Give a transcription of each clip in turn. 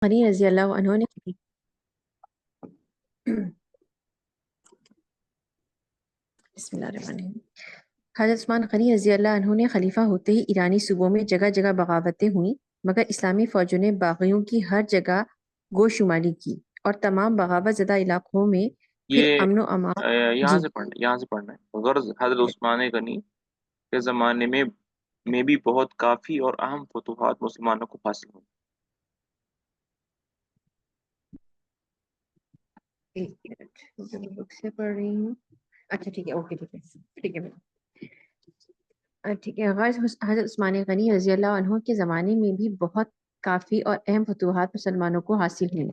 غنی رضی اللہ عنہ نے بسم اللہ الرحمن الرحیم حضرت عثمان غنی رضی اللہ عنہ نے خلیفہ ہوتے ہی ایرانی صوبوں میں جگہ جگہ بغاوتیں ہوئیں، مگر اسلامی فوجوں نے باغیوں کی ہر جگہ گوشمالی کی اور تمام بغاوت زدہ علاقوں میں پھر یہ امن و امان یہاں جی سے پڑھنا ہے۔ غرض حضرت عثمان غنی کے زمانے میں بھی بہت کافی اور اہم فتوحات مسلمانوں کو حاصل ہوئی۔ ایک منٹ میں بک سے پڑھ رہی ہوں۔ اچھا ٹھیک ہے، اوکے ٹھیک ہے ٹھیک ہے ٹھیک ہے۔ غرض حضرت عثمان غنی رضی اللہ عنہ کے زمانے میں بھی بہت کافی اور اہم فتوحات مسلمانوں کو حاصل ہوئی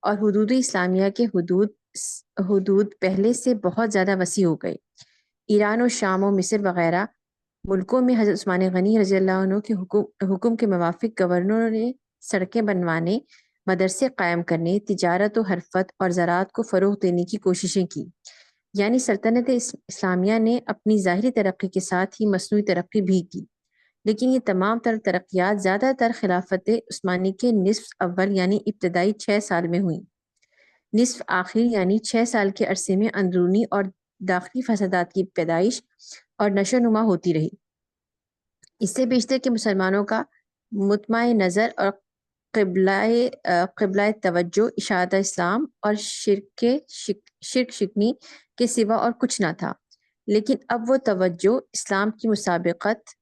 اور حدود اسلامیہ کے حدود پہلے سے بہت زیادہ وسیع ہو گئے۔ ایران و شام و مصر وغیرہ ملکوں میں حضرت عثمان غنی رضی اللہ عنہ کے حکم کے موافق گورنروں نے سڑکیں بنوانے، مدرسے قائم کرنے، تجارت و حرفت اور زراعت کو فروغ دینے کی کوششیں کی۔ یعنی سلطنت اسلامیہ نے اپنی ظاہری ترقی کے ساتھ ہی مصنوعی ترقی بھی کی، لیکن یہ تمام تر ترقیات زیادہ تر خلافت عثمانی کے نصف اول یعنی ابتدائی 6 سال میں ہوئیں۔ نصف آخر یعنی 6 سال کے عرصے میں اندرونی اور داخلی فسادات کی پیدائش اور نشو و نما ہوتی رہی۔ اس سے بیشتر کہ مسلمانوں کا مطمع نظر اور قبلہ توجہ اشاعت اسلام اور شرک شکنی کے سوا اور کچھ نہ تھا، لیکن اب وہ توجہ اسلام کی مسابقت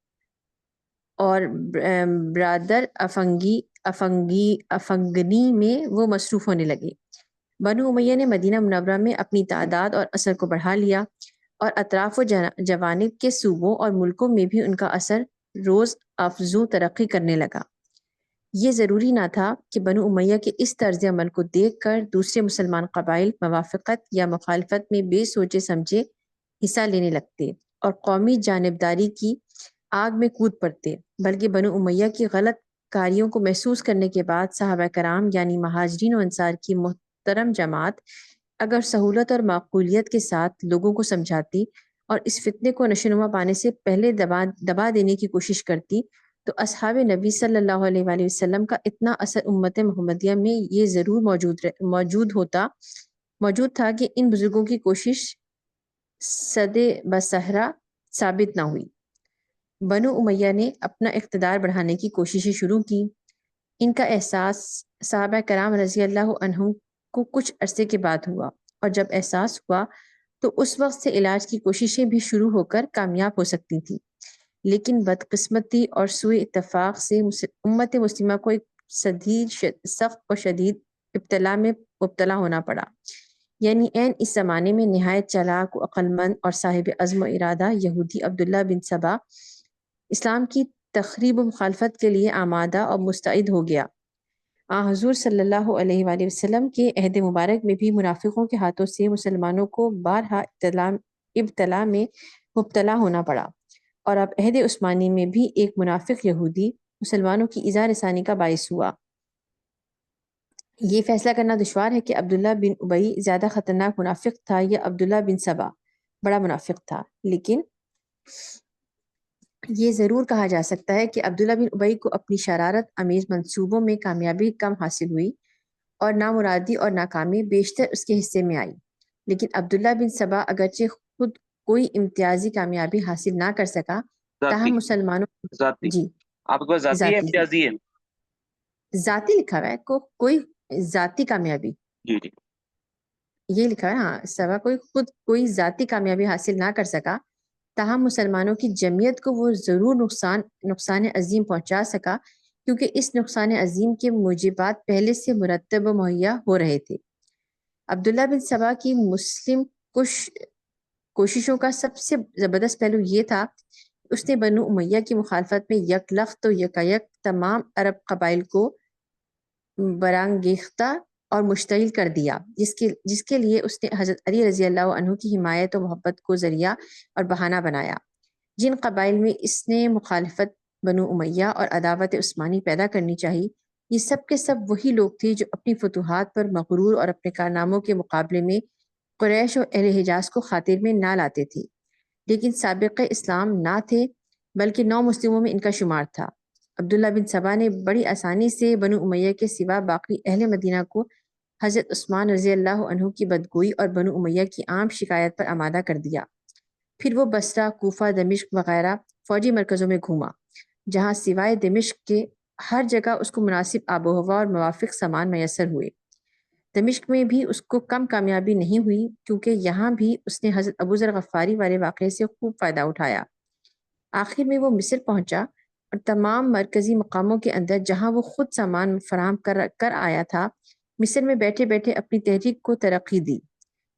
اور برادر افنگنی میں وہ مصروف ہونے لگے۔ بنو امیہ نے مدینہ منورہ میں اپنی تعداد اور اثر کو بڑھا لیا اور اطراف و جوانب کے صوبوں اور ملکوں میں بھی ان کا اثر روز افزوں ترقی کرنے لگا۔ یہ ضروری نہ تھا کہ بنو امیہ کے اس طرز عمل کو دیکھ کر دوسرے مسلمان قبائل موافقت یا مخالفت میں بے سوچے سمجھے حصہ لینے لگتے اور قومی جانبداری کی آگ میں کود پڑتے، بلکہ بنو امیہ کی غلط کاریوں کو محسوس کرنے کے بعد صحابہ کرام یعنی مہاجرین و انصار کی محترم جماعت اگر سہولت اور معقولیت کے ساتھ لوگوں کو سمجھاتی اور اس فتنے کو نشوونما پانے سے پہلے دبا دینے کی کوشش کرتی تو اصحاب نبی صلی اللہ علیہ وآلہ وسلم کا اتنا اثر امت محمدیہ میں یہ ضرور موجود تھا کہ ان بزرگوں کی کوشش صد بصحرا ثابت نہ ہوئی۔ بنو امیہ نے اپنا اقتدار بڑھانے کی کوششیں شروع کی۔ ان کا احساس صحابہ کرام رضی اللہ عنہم کو کچھ عرصے کے بعد ہوا، اور جب احساس ہوا تو اس وقت سے علاج کی کوششیں بھی شروع ہو کر کامیاب ہو سکتی تھیں، لیکن بدقسمتی اور سوء اتفاق سے امت مسلمہ کو ایک سخت اور شدید ابتلا میں مبتلا ہونا پڑا۔ یعنی عین اس زمانے میں نہایت چالاک و عقل مند اور صاحب عزم و ارادہ یہودی عبداللہ بن سبا اسلام کی تخریب و مخالفت کے لیے آمادہ اور مستعد ہو گیا۔ حضور صلی اللہ علیہ وآلہ وسلم کے عہد مبارک میں بھی منافقوں کے ہاتھوں سے مسلمانوں کو بارہا ابتلا میں مبتلا ہونا پڑا، اور اب عہد عثمانی میں بھی ایک منافق یہودی مسلمانوں کی ایذا رسانی کا باعث ہوا۔ یہ فیصلہ کرنا دشوار ہے کہ عبداللہ بن ابی زیادہ خطرناک منافق تھا یا عبداللہ بن سبا بڑا منافق تھا، لیکن یہ ضرور کہا جا سکتا ہے کہ عبداللہ بن ابی کو اپنی شرارت امیز منصوبوں میں کامیابی کم حاصل ہوئی اور نامرادی اور ناکامی بیشتر اس کے حصے میں آئی، لیکن عبداللہ بن سبا اگرچہ خود کوئی امتیازی کامیابی حاصل نہ کر سکا، تاہم مسلمانوں جی آپ کے پاس ذاتی ہے امتیازی ہے؟ ذاتی لکھا ہوا ہے کوئی ذاتی کامیابی، جی یہ لکھا ہے ہاں، سبا کوئی ذاتی کامیابی حاصل نہ کر سکا، تاہم مسلمانوں کی جمعیت کو وہ ضرور نقصان عظیم پہنچا سکا، کیونکہ اس نقصان عظیم کے موجبات پہلے سے مرتب و مہیا ہو رہے تھے۔ عبداللہ بن سبا کی مسلم کوششوں کا سب سے زبردست پہلو یہ تھا کہ اس نے بنو امیہ کی مخالفت میں یک لخت و یکایک تمام عرب قبائل کو برانگیختہ اور مشتعل کر دیا، جس کے لیے اس نے حضرت علی رضی اللہ عنہ کی حمایت و محبت کو ذریعہ اور بہانہ بنایا۔ جن قبائل میں اس نے مخالفت بنو امیہ اور عداوت عثمانی پیدا کرنی چاہی، یہ سب کے سب وہی لوگ تھے جو اپنی فتوحات پر مغرور اور اپنے کارناموں کے مقابلے میں قریش اور اہل حجاز کو خاطر میں نہ لاتے تھے، لیکن سابق اسلام نہ تھے بلکہ نو مسلموں میں ان کا شمار تھا۔ عبداللہ بن سبا نے بڑی آسانی سے بنو امیہ کے سوا باقی اہل مدینہ کو حضرت عثمان رضی اللہ عنہ کی بدگوئی اور بنو امیہ کی عام شکایت پر آمادہ کر دیا۔ پھر وہ بصرہ، کوفہ، دمشق وغیرہ فوجی مرکزوں میں گھوما، جہاں سوائے دمشق کے ہر جگہ اس کو مناسب آب و ہوا اور موافق سامان میسر ہوئے۔ دمشق میں بھی اس کو کم کامیابی نہیں ہوئی، کیونکہ یہاں بھی اس نے حضرت ابو ذر غفاری والے واقعے سے خوب فائدہ اٹھایا۔ آخر میں وہ مصر پہنچا اور تمام مرکزی مقاموں کے اندر جہاں وہ خود سامان فراہم کر آیا تھا، مصر میں بیٹھے بیٹھے اپنی تحریک کو ترقی دی۔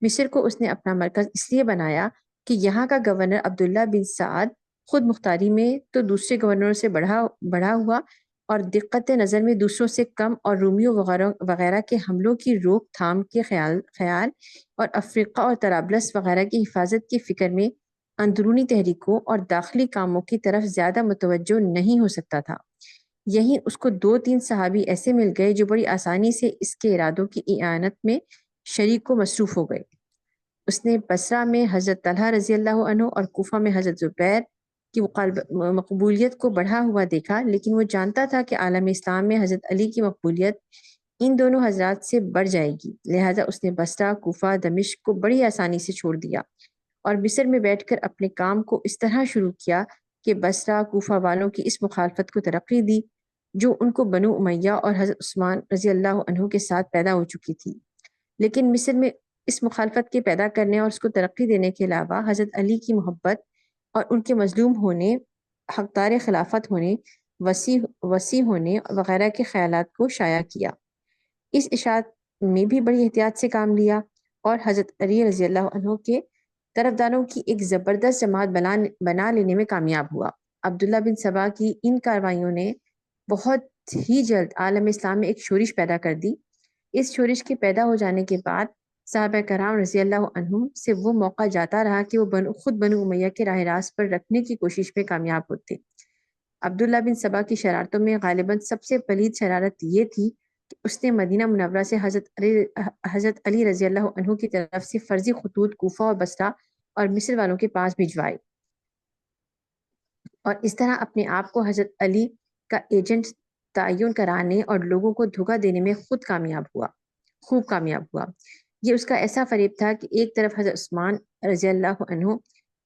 مصر کو اس نے اپنا مرکز اس لیے بنایا کہ یہاں کا گورنر عبداللہ بن سعد خود مختاری میں تو دوسرے گورنروں سے بڑھا ہوا اور دقت نظر میں دوسروں سے کم، اور رومیوں وغیرہ کے حملوں کی روک تھام کے خیال اور افریقہ اور طرابلس وغیرہ کی حفاظت کی فکر میں اندرونی تحریکوں اور داخلی کاموں کی طرف زیادہ متوجہ نہیں ہو سکتا تھا۔ یہیں اس کو 2-3 صحابی ایسے مل گئے جو بڑی آسانی سے اس کے ارادوں کی اعانت میں شریک و مصروف ہو گئے۔ اس نے بصرہ میں حضرت طلحہ رضی اللہ عنہ اور کوفہ میں حضرت زبیر کی مقبولیت کو بڑھا ہوا دیکھا، لیکن وہ جانتا تھا کہ عالم اسلام میں حضرت علی کی مقبولیت ان دونوں حضرات سے بڑھ جائے گی، لہذا اس نے بصرہ، کوفہ، دمشق کو بڑی آسانی سے چھوڑ دیا اور مصر میں بیٹھ کر اپنے کام کو اس طرح شروع کیا کہ بصرہ، کوفہ والوں کی اس مخالفت کو ترقی دی جو ان کو بنو امیہ اور حضرت عثمان رضی اللہ عنہ کے ساتھ پیدا ہو چکی تھی۔ لیکن مصر میں اس مخالفت کے پیدا کرنے اور اس کو ترقی دینے کے علاوہ حضرت علی کی محبت اور ان کے مظلوم ہونے، حقدار خلافت ہونے، وسیع ہونے وغیرہ کے خیالات کو شائع کیا۔ اس اشاعت میں بھی بڑی احتیاط سے کام لیا اور حضرت علی رضی اللہ عنہ کے طرفداروں کی ایک زبردست جماعت بنا لینے میں کامیاب ہوا۔ عبداللہ بن سبا کی ان کارروائیوں نے بہت ہی جلد عالم اسلام میں ایک شورش پیدا کر دی۔ اس شورش کے پیدا ہو جانے کے بعد صحابہ کرام رضی اللہ عنہم سے وہ موقع جاتا رہا کہ وہ خود بنو امیہ کے راہ راست پر رکھنے کی کوشش میں کامیاب ہوتے۔ عبداللہ بن سبا کی شرارتوں میں غالباً سب سے پلید شرارت یہ تھی کہ اس نے مدینہ منورہ سے حضرت علی رضی اللہ عنہ کی طرف سے فرضی خطوط کوفہ اور بصرہ اور مصر والوں کے پاس بھجوائے، اور اس طرح اپنے آپ کو حضرت علی کا ایجنٹ تعین کرانے اور لوگوں کو دھوکہ دینے میں خوب کامیاب ہوا۔ یہ اس کا ایسا فریب تھا کہ ایک طرف حضرت عثمان رضی اللہ عنہ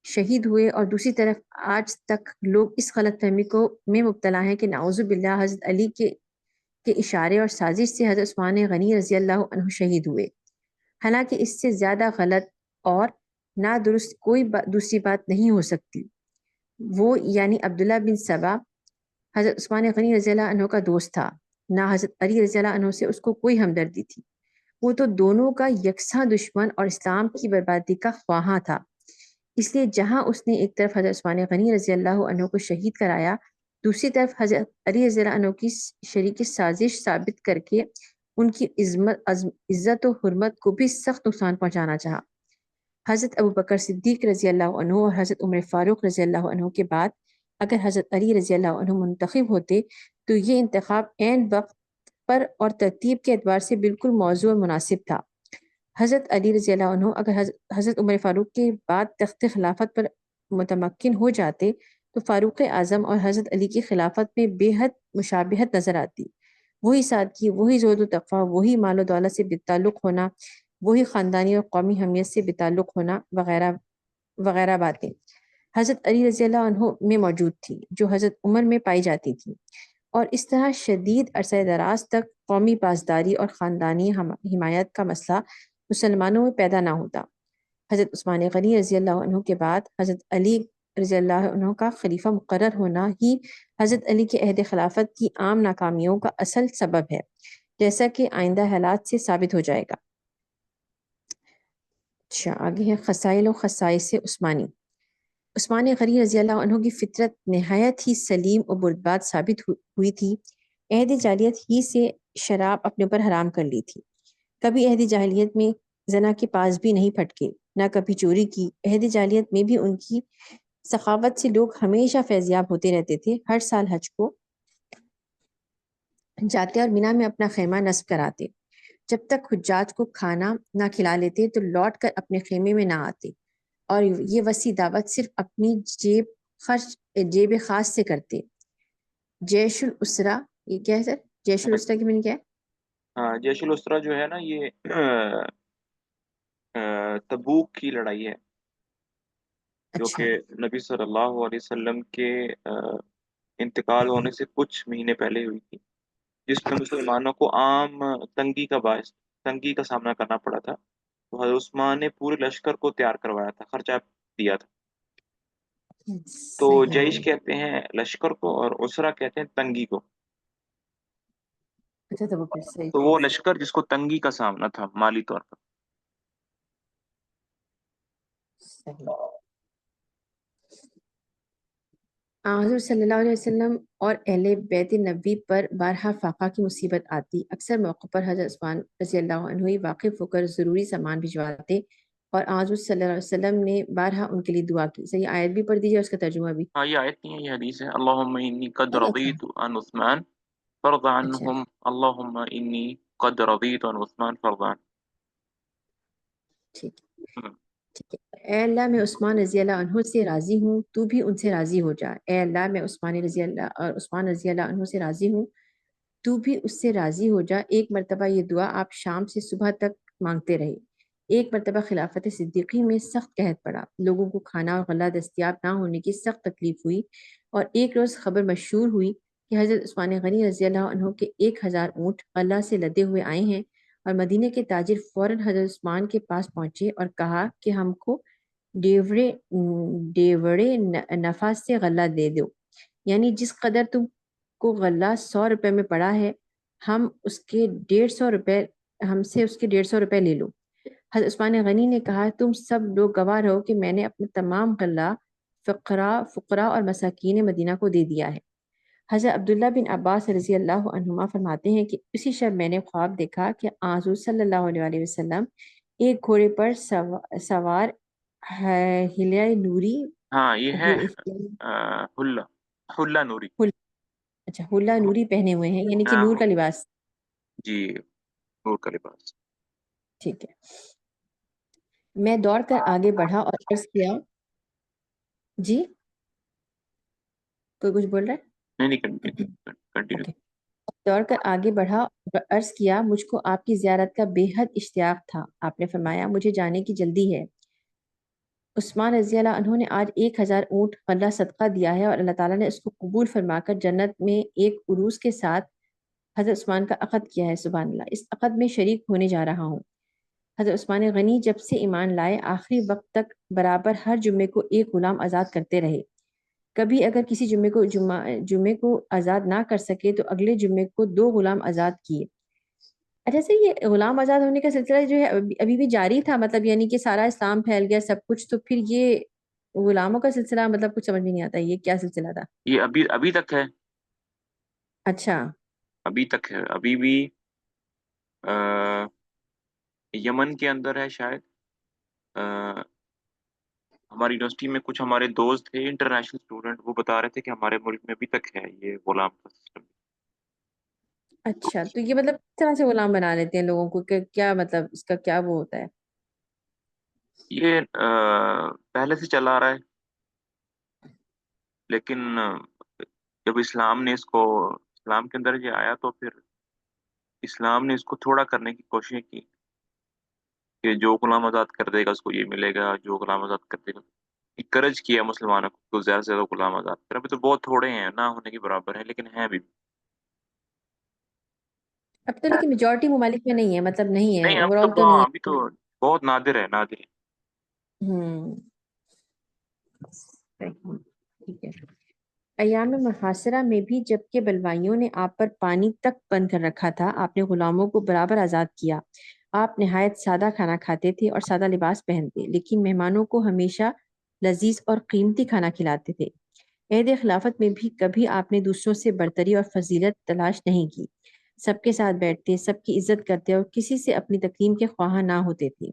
شہید ہوئے اور دوسری طرف آج تک لوگ اس غلط فہمی میں مبتلا ہیں کہ نعوذ باللہ حضرت علی کے اشارے اور سازش سے حضرت عثمان غنی رضی اللہ عنہ شہید ہوئے، حالانکہ اس سے زیادہ غلط اور نادرست کوئی دوسری بات نہیں ہو سکتی۔ وہ یعنی عبداللہ بن سبا حضرت عثمان غنی رضی اللہ عنہ کا دوست تھا، نہ حضرت علی رضی اللہ عنہ سے اس کو کوئی ہمدردی تھی۔ وہ تو دونوں کا یکساں دشمن اور اسلام کی بربادی کا خواہاں تھا۔ اس لیے جہاں اس نے ایک طرف حضرت عثمان غنی رضی اللہ عنہ کو شہید کرایا، دوسری طرف حضرت علی رضی اللہ عنہ کی شریک سازش ثابت کر کے ان کی عزت و حرمت کو بھی سخت نقصان پہنچانا چاہا۔ حضرت ابوبکر صدیق رضی اللہ عنہ اور حضرت عمر فاروق رضی اللہ عنہ کے بعد اگر حضرت علی رضی اللہ عنہ منتخب ہوتے تو یہ انتخاب عین وقت پر اور ترتیب کے اعتبار سے بالکل موزوں اور مناسب تھا۔ حضرت علی رضی اللہ عنہ اگر حضرت عمر فاروق کے بعد تخت خلافت پر متمکن ہو جاتے تو فاروق اعظم اور حضرت علی کی خلافت میں بے حد مشابہت نظر آتی۔ وہی سادگی، وہی زہد و تقویٰ، وہی مال و دولت سے بتعلق ہونا، وہی خاندانی اور قومی حمیت سے بتعلق ہونا وغیرہ وغیرہ باتیں حضرت علی رضی اللہ عنہ میں موجود تھی جو حضرت عمر میں پائی جاتی تھی، اور اس طرح شدید عرصہ دراز تک قومی پاسداری اور خاندانی حمایت کا مسئلہ مسلمانوں میں پیدا نہ ہوتا۔ حضرت عثمان غنی رضی اللہ عنہ کے بعد حضرت علی رضی اللہ عنہ کا خلیفہ مقرر ہونا ہی حضرت علی کے عہد خلافت کی عام ناکامیوں کا اصل سبب ہے، جیسا کہ آئندہ حالات سے ثابت ہو جائے گا۔ اچھا، آگے ہے خصائل و خصائص عثمانی۔ عثمان غنی رضی اللہ عنہ کی فطرت نہایت ہی سلیم و بردبار ثابت ہوئی تھی۔ عہد جاہلیت ہی سے شراب اپنے اوپر حرام کر لی تھی، کبھی عہد جاہلیت میں زنا کے پاس بھی نہیں پھٹکے، نہ کبھی چوری کی۔ عہد جاہلیت میں بھی ان کی سخاوت سے لوگ ہمیشہ فیضیاب ہوتے رہتے تھے۔ ہر سال حج کو جاتے اور مینا میں اپنا خیمہ نصب کراتے، جب تک حجاج کو کھانا نہ کھلا لیتے تو لوٹ کر اپنے خیمے میں نہ آتے، اور یہ وسیع دعوت صرف اپنی جیب خاص سے کرتے۔ جیش الاسرا، یہ کیا ہے سر؟ جیش الاسرا کی معنی کیا ہے؟ ہاں، جیش الاسرا جو ہے نا یہ تبوک کی لڑائی ہے، جو اچھا کہ نبی صلی اللہ علیہ وسلم کے انتقال ہونے سے کچھ مہینے پہلے ہوئی تھی، جس میں مسلمانوں کو عام تنگی کا سامنا کرنا پڑا تھا۔ تو حضرت عثمان نے پورے لشکر کو تیار کروایا تھا، خرچہ دیا تھا۔ تو جیش صحیح، کہتے ہیں لشکر کو، اور اسرا کہتے ہیں تنگی کو۔ اچھا تو وہ پھر صحیح تو وہ ٹھیک، لشکر جس کو تنگی کا سامنا تھا مالی طور پر۔ صحیح۔ حضور صلی اللہ علیہ وسلم اور اہل بیت نبوی پر بارہا فاقہ کی مصیبت آتی، اکثر موقع پر حضرت عثمان رضی اللہ عنہ ہی واقف ہو کر ضروری سامان بھجواتے، اور حضور صلی اللہ علیہ وسلم نے بارہا ان کے لیے دعا کی۔ صحیح، آیت بھی پڑھ دیجیے اور اس کا ترجمہ بھی۔ ہاں، یہ آیت نہیں ہے، یہ حدیث ہے۔ اللہم انی قد اچھا رضیت عن عثمان فرض اچھا عنہم، اللہم انی قد رضیت عن عثمان فرض عن۔ ٹھیک ٹھیک ہے۔ اے اللہ میں عثمان رضی اللہ عنہ سے راضی ہوں، تو بھی ان سے راضی ہو جا۔ اے اللہ میں عثمان رضی اللہ عنہ سے راضی ہوں، تو بھی اس سے راضی ہو جا۔ ایک مرتبہ یہ دعا آپ شام سے صبح تک مانگتے رہے۔ ایک مرتبہ خلافت صدیقی میں سخت قحط پڑا، لوگوں کو کھانا اور غلہ دستیاب نہ ہونے کی سخت تکلیف ہوئی، اور ایک روز خبر مشہور ہوئی کہ حضرت عثمان غنی رضی اللہ عنہ کے 1000 اونٹ غلہ سے لدے ہوئے آئے ہیں، اور مدینہ کے تاجر فوراً حضرت عثمان کے پاس پہنچے اور کہا کہ ہم کو ڈیوڑے ڈیوڑے نفع سے غلہ دے دو، یعنی جس قدر تم کو غلہ 100 روپے میں پڑا ہے، ہم اس کے 150 روپے ہم سے اس کے 150 روپے لے لو۔ حضرت عثمان غنی نے کہا تم سب لوگ گواہ رہو کہ میں نے اپنا تمام غلہ فقراء اور مساکین مدینہ کو دے دیا ہے۔ حضرت عبداللہ بن عباس رضی اللہ عنہما فرماتے ہیں کہ اسی شب میں نے خواب دیکھا کہ حضور صلی اللہ علیہ وسلم ایک گھوڑے پر سوار ہلیہ نوری ہاں، یہ ہے حلہ، حلہ نوری۔ اچھا ہلا نوری پہنے ہوئے ہیں، یعنی کہ ہاں نور کا لباس۔ جی، نور کا لباس۔ ٹھیک ہے، میں دوڑ کر آگے بڑھا اور عرض کیا، جی کوئی کچھ بول رہا نہیں نہیں، ہے؟ کنٹینیو۔ اوکے، دوڑ کر آگے بڑھا اور عرض کیا مجھ کو آپ کی زیارت کا بے حد اشتیاق تھا۔ آپ نے فرمایا مجھے جانے کی جلدی ہے۔ عثمان رضی اللہ عنہ نے آج 1000 اونٹ غلہ صدقہ دیا ہے، اور اللہ تعالیٰ نے اس کو قبول فرما کر جنت میں ایک عروس کے ساتھ حضرت عثمان کا عقد کیا ہے۔ سبحان اللہ، اس عقد میں شریک ہونے جا رہا ہوں۔ حضرت عثمان غنی جب سے ایمان لائے آخری وقت تک برابر ہر جمعے کو ایک غلام آزاد کرتے رہے۔ کبھی اگر کسی جمعے کو آزاد نہ کر سکے تو اگلے جمعے کو 2 غلام آزاد کیے۔ اچھا سے یہ غلام آزاد ہونے کا سلسلہ جو ہے ابھی بھی جاری تھا، مطلب یعنی کہ سارا اسلام پھیل گیا سب کچھ، تو پھر یہ غلاموں کا سلسلہ مطلب کچھ سمجھ میں نہیں آتا یہ کیا سلسلہ تھا؟ یہ ابھی ابھی تک ہے، اچھا ابھی تک ہے، ابھی بھی یمن کے اندر ہے شاید۔ آ، ہماری یونیورسٹی میں کچھ ہمارے دوست تھے انٹرنیشنل اسٹوڈنٹ، وہ بتا رہے تھے کہ ہمارے ملک میں ابھی تک ہے یہ غلام کا سسٹم۔ اچھا، تو یہ مطلب کس طرح سے غلام بنا لیتے ہیں لوگوں کو، کہ کیا مطلب اس کا کیا وہ ہوتا ہے؟ یہ پہلے سے چلا آ رہا ہے، لیکن جب اسلام کے اندر یہ آیا تو پھر اسلام نے اس کو تھوڑا کرنے کی کوشش کی کہ جو غلام آزاد کر دے گا اس کو یہ ملے گا، جو غلام آزاد کر دے گا۔ انکرج کیا مسلمانوں کو زیادہ سے زیادہ غلام آزاد کریں۔ ابھی تو بہت تھوڑے ہیں، نہ ہونے کے برابر ہیں، لیکن ہیں ابھی بھی۔ اب تو لیکن میجورٹی ممالک میں نہیں ہے، مطلب نہیں ہے، نہیں، اوور آل تو نہیں ابھی تو بہت نادر ہے، نادر ہے۔ ہے۔ صحیح، ٹھیک ہے۔ ایام محاصرہ میں بھی جبکہ بلوائیوں نے آپ پر پانی تک بند کر رکھا تھا، آپ نے غلاموں کو برابر آزاد کیا۔ آپ نہایت سادہ کھانا کھاتے تھے اور سادہ لباس پہنتے، لیکن مہمانوں کو ہمیشہ لذیذ اور قیمتی کھانا کھلاتے تھے۔ عہد خلافت میں بھی کبھی آپ نے دوسروں سے برتری اور فضیلت تلاش نہیں کی، سب کے ساتھ بیٹھتے، سب کی عزت کرتے اور کسی سے اپنی تکریم کے خواہاں نہ ہوتے تھے۔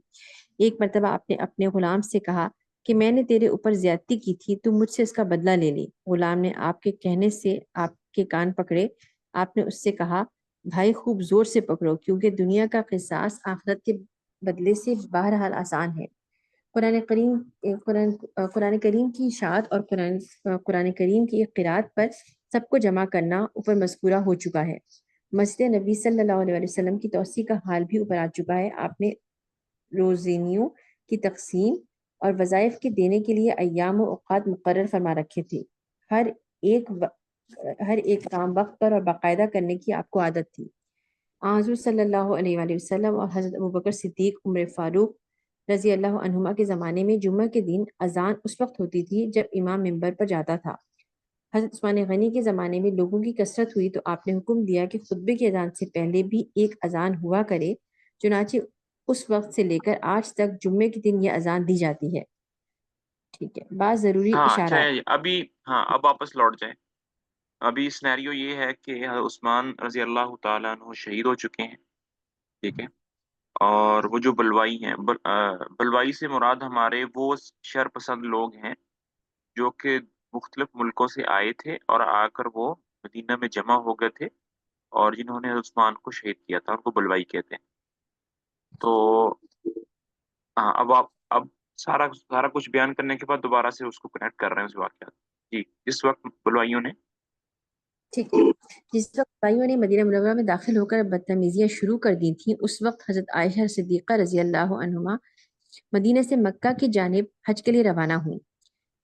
ایک مرتبہ آپ نے اپنے غلام سے کہا کہ میں نے تیرے اوپر زیادتی کی تھی، تو مجھ سے اس کا بدلہ لے لی۔ غلام نے آپ کے کہنے سے آپ کے کان پکڑے۔ آپ نے اس سے کہا بھائی خوب زور سے پکڑو، کیونکہ دنیا کا قصاص آخرت کے بدلے سے بہرحال آسان ہے۔ قرآن کریم کی اشاعت اور قرآن کریم کی ایک قرات پر سب کو جمع کرنا اوپر مذکورہ ہو چکا ہے۔ مسجد نبی صلی اللہ علیہ وسلم کی توسیع کا حال بھی اوپر آ چکا ہے۔ آپ نے روزینیوں کی تقسیم اور وظائف کے دینے کے لیے ایام و اوقات مقرر فرما رکھے تھے۔ ہر ہر ایک کام وقت پر اور باقاعدہ کرنے کی آپ کو عادت تھی۔ حضور صلی اللہ علیہ وآلہ وسلم اور حضرت ابوبکر صدیق، عمر فاروق رضی اللہ عنہما کے زمانے میں جمعہ کے دن اذان اس وقت ہوتی تھی جب امام ممبر پر جاتا تھا۔ حضرت عثمان غنی کے زمانے میں لوگوں کی کثرت ہوئی تو آپ نے حکم دیا کہ خطبے کی اذان سے پہلے بھی ایک اذان ہوا کرے، چنانچہ اس وقت سے لے کر آج تک جمعے کے دن یہ اذان دی جاتی ہے۔ ٹھیک ہے، بعض ضروری ہاں اچھا اشارات۔ ہے ابھی، ہاں اب واپس لوٹ جائیں۔ ابھی سینیریو یہ ہے کہ حضرت عثمان رضی اللہ تعالیٰ عنہ شہید ہو چکے ہیں، ٹھیک ہے، اور وہ جو بلوائی ہیں، بلوائی سے مراد ہمارے وہ شر پسند لوگ ہیں جو کہ مختلف ملکوں سے آئے تھے اور آ کر وہ مدینہ میں جمع ہو گئے تھے، اور جنہوں نے حضرت عثمان کو شہید کیا تھا ان کو بلوائی کہتے ہیں۔ تو ہاں اب سارا سارا کچھ بیان کرنے کے بعد دوبارہ سے اس کو کنیکٹ کر رہے ہیں اس واقعات۔ جی، اس وقت بلوائیوں نے، ٹھیک ہے، جس وقت بھائیوں نے مدینہ منورہ میں داخل ہو کر بدتمیزیاں شروع کر دی تھیں، اس وقت حضرت عائشہ صدیقہ رضی اللہ عنہما مدینہ سے مکہ کی جانب حج کے لیے روانہ ہوئیں۔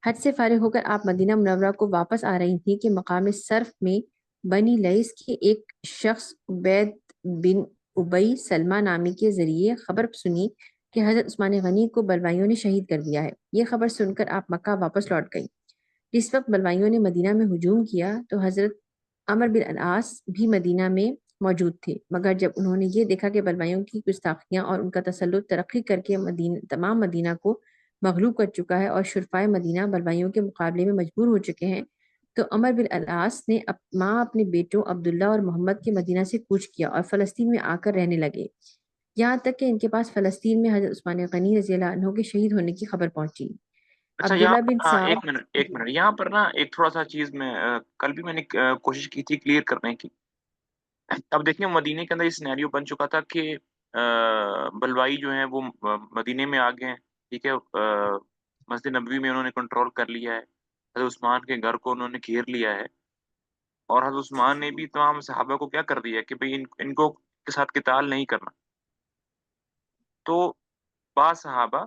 حج سے فارغ ہو کر آپ مدینہ منورہ کو واپس آ رہی تھیں کہ مقام صرف میں بنی لئیس کے ایک شخص عبید بن ابی سلمہ نامی کے ذریعے خبر سنی کہ حضرت عثمان غنی کو بلوائیوں نے شہید کر دیا ہے۔ یہ خبر سن کر آپ مکہ واپس لوٹ گئیں۔ جس وقت بلوائیوں نے مدینہ میں ہجوم کیا تو حضرت عمر بن العاص بھی مدینہ میں موجود تھے، مگر جب انہوں نے یہ دیکھا کہ بلوائیوں کی گستاخیاں اور ان کا تسلط ترقی کر کے تمام مدینہ کو مغلوب کر چکا ہے اور شرفائے مدینہ بلوائیوں کے مقابلے میں مجبور ہو چکے ہیں، تو عمر بن العاص نے ماں اپنے بیٹوں عبداللہ اور محمد کے مدینہ سے کوچ کیا اور فلسطین میں آ کر رہنے لگے، یہاں تک کہ ان کے پاس فلسطین میں حضرت عثمان غنی رضی اللہ عنہ کے شہید ہونے کی خبر پہنچی۔ اچھا یہاں عبداللہ پر بن ہاں ایک سعد۔ منٹ ایک منٹ، یہاں پر نا ایک تھوڑا سا چیز میں کل بھی میں نے کوشش کی تھی کلیئر کرنے کی۔ اب دیکھیں مدینے کے اندر یہ سینیریو بن چکا تھا کہ بلوائی جو ہیں وہ مدینے میں آ گئے ہیں، ٹھیک ہے، مسجد نبوی میں انہوں نے کنٹرول کر لیا ہے، حضرت عثمان کے گھر کو انہوں نے گھیر لیا ہے، اور حضرت عثمان نے بھی تمام صحابہ کو کیا کر دیا کہ بھئی ان کو کے ساتھ قتال نہیں کرنا۔ تو بعض صحابہ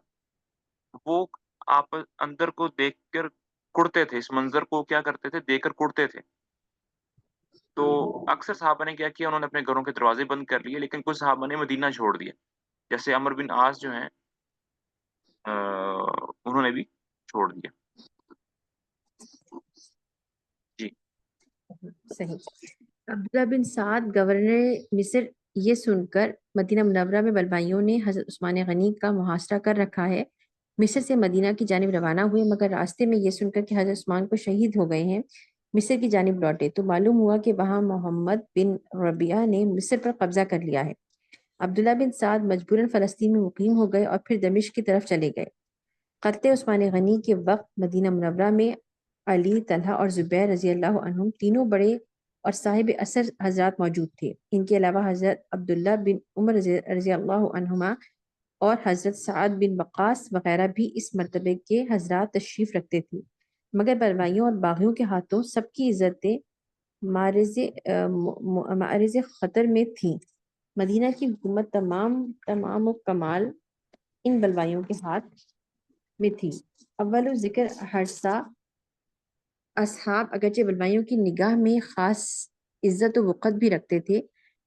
وہ آپ اندر کو دیکھ کر کڑتے تھے، اس منظر کو کیا کرتے تھے، دیکھ کر کڑتے تھے۔ تو اکثر صحابہ نے کیا کیا، انہوں نے اپنے گھروں کے دروازے بند کر لیے، لیکن کچھ صحابہ نے مدینہ چھوڑ دیا، جیسے عمر بن عاص جو ہیں انہوں نے بھی چھوڑ دیا۔ جی صحیح۔ عبداللہ بن سعد گورنر مصر یہ سن کر مدینہ منورہ میں بلوائیوں نے حضرت عثمان غنی کا محاصرہ کر رکھا ہے، مصر سے مدینہ کی جانب روانہ ہوئے، مگر راستے میں یہ سن کر کہ حضرت عثمان کو شہید ہو گئے ہیں مصر کی جانب لوٹے تو معلوم ہوا کہ وہاں محمد بن ربیعہ نے مصر پر قبضہ کر لیا ہے۔ عبداللہ بن سعد مجبوراً فلسطین میں مقیم ہو گئے اور پھر دمشق کی طرف چلے گئے۔ قتل عثمان غنی کے وقت مدینہ منورہ میں علی، طلحہ اور زبیر رضی اللہ عنہم تینوں بڑے اور صاحب اثر حضرات موجود تھے۔ ان کے علاوہ حضرت عبداللہ بن عمر رضی اللہ عنہما اور حضرت سعد بن وقاص وغیرہ بھی اس مرتبے کے حضرات تشریف رکھتے تھے، مگر بلوائیوں اور باغیوں کے ہاتھوں سب کی عزتیں معرض خطر میں تھیں۔ مدینہ کی حکومت تمام و کمال ان بلوائیوں کے ہاتھ میں تھی۔ اول ذکر حرسہ اصحاب اگرچہ بلوائیوں کی نگاہ میں خاص عزت و وقت بھی رکھتے تھے،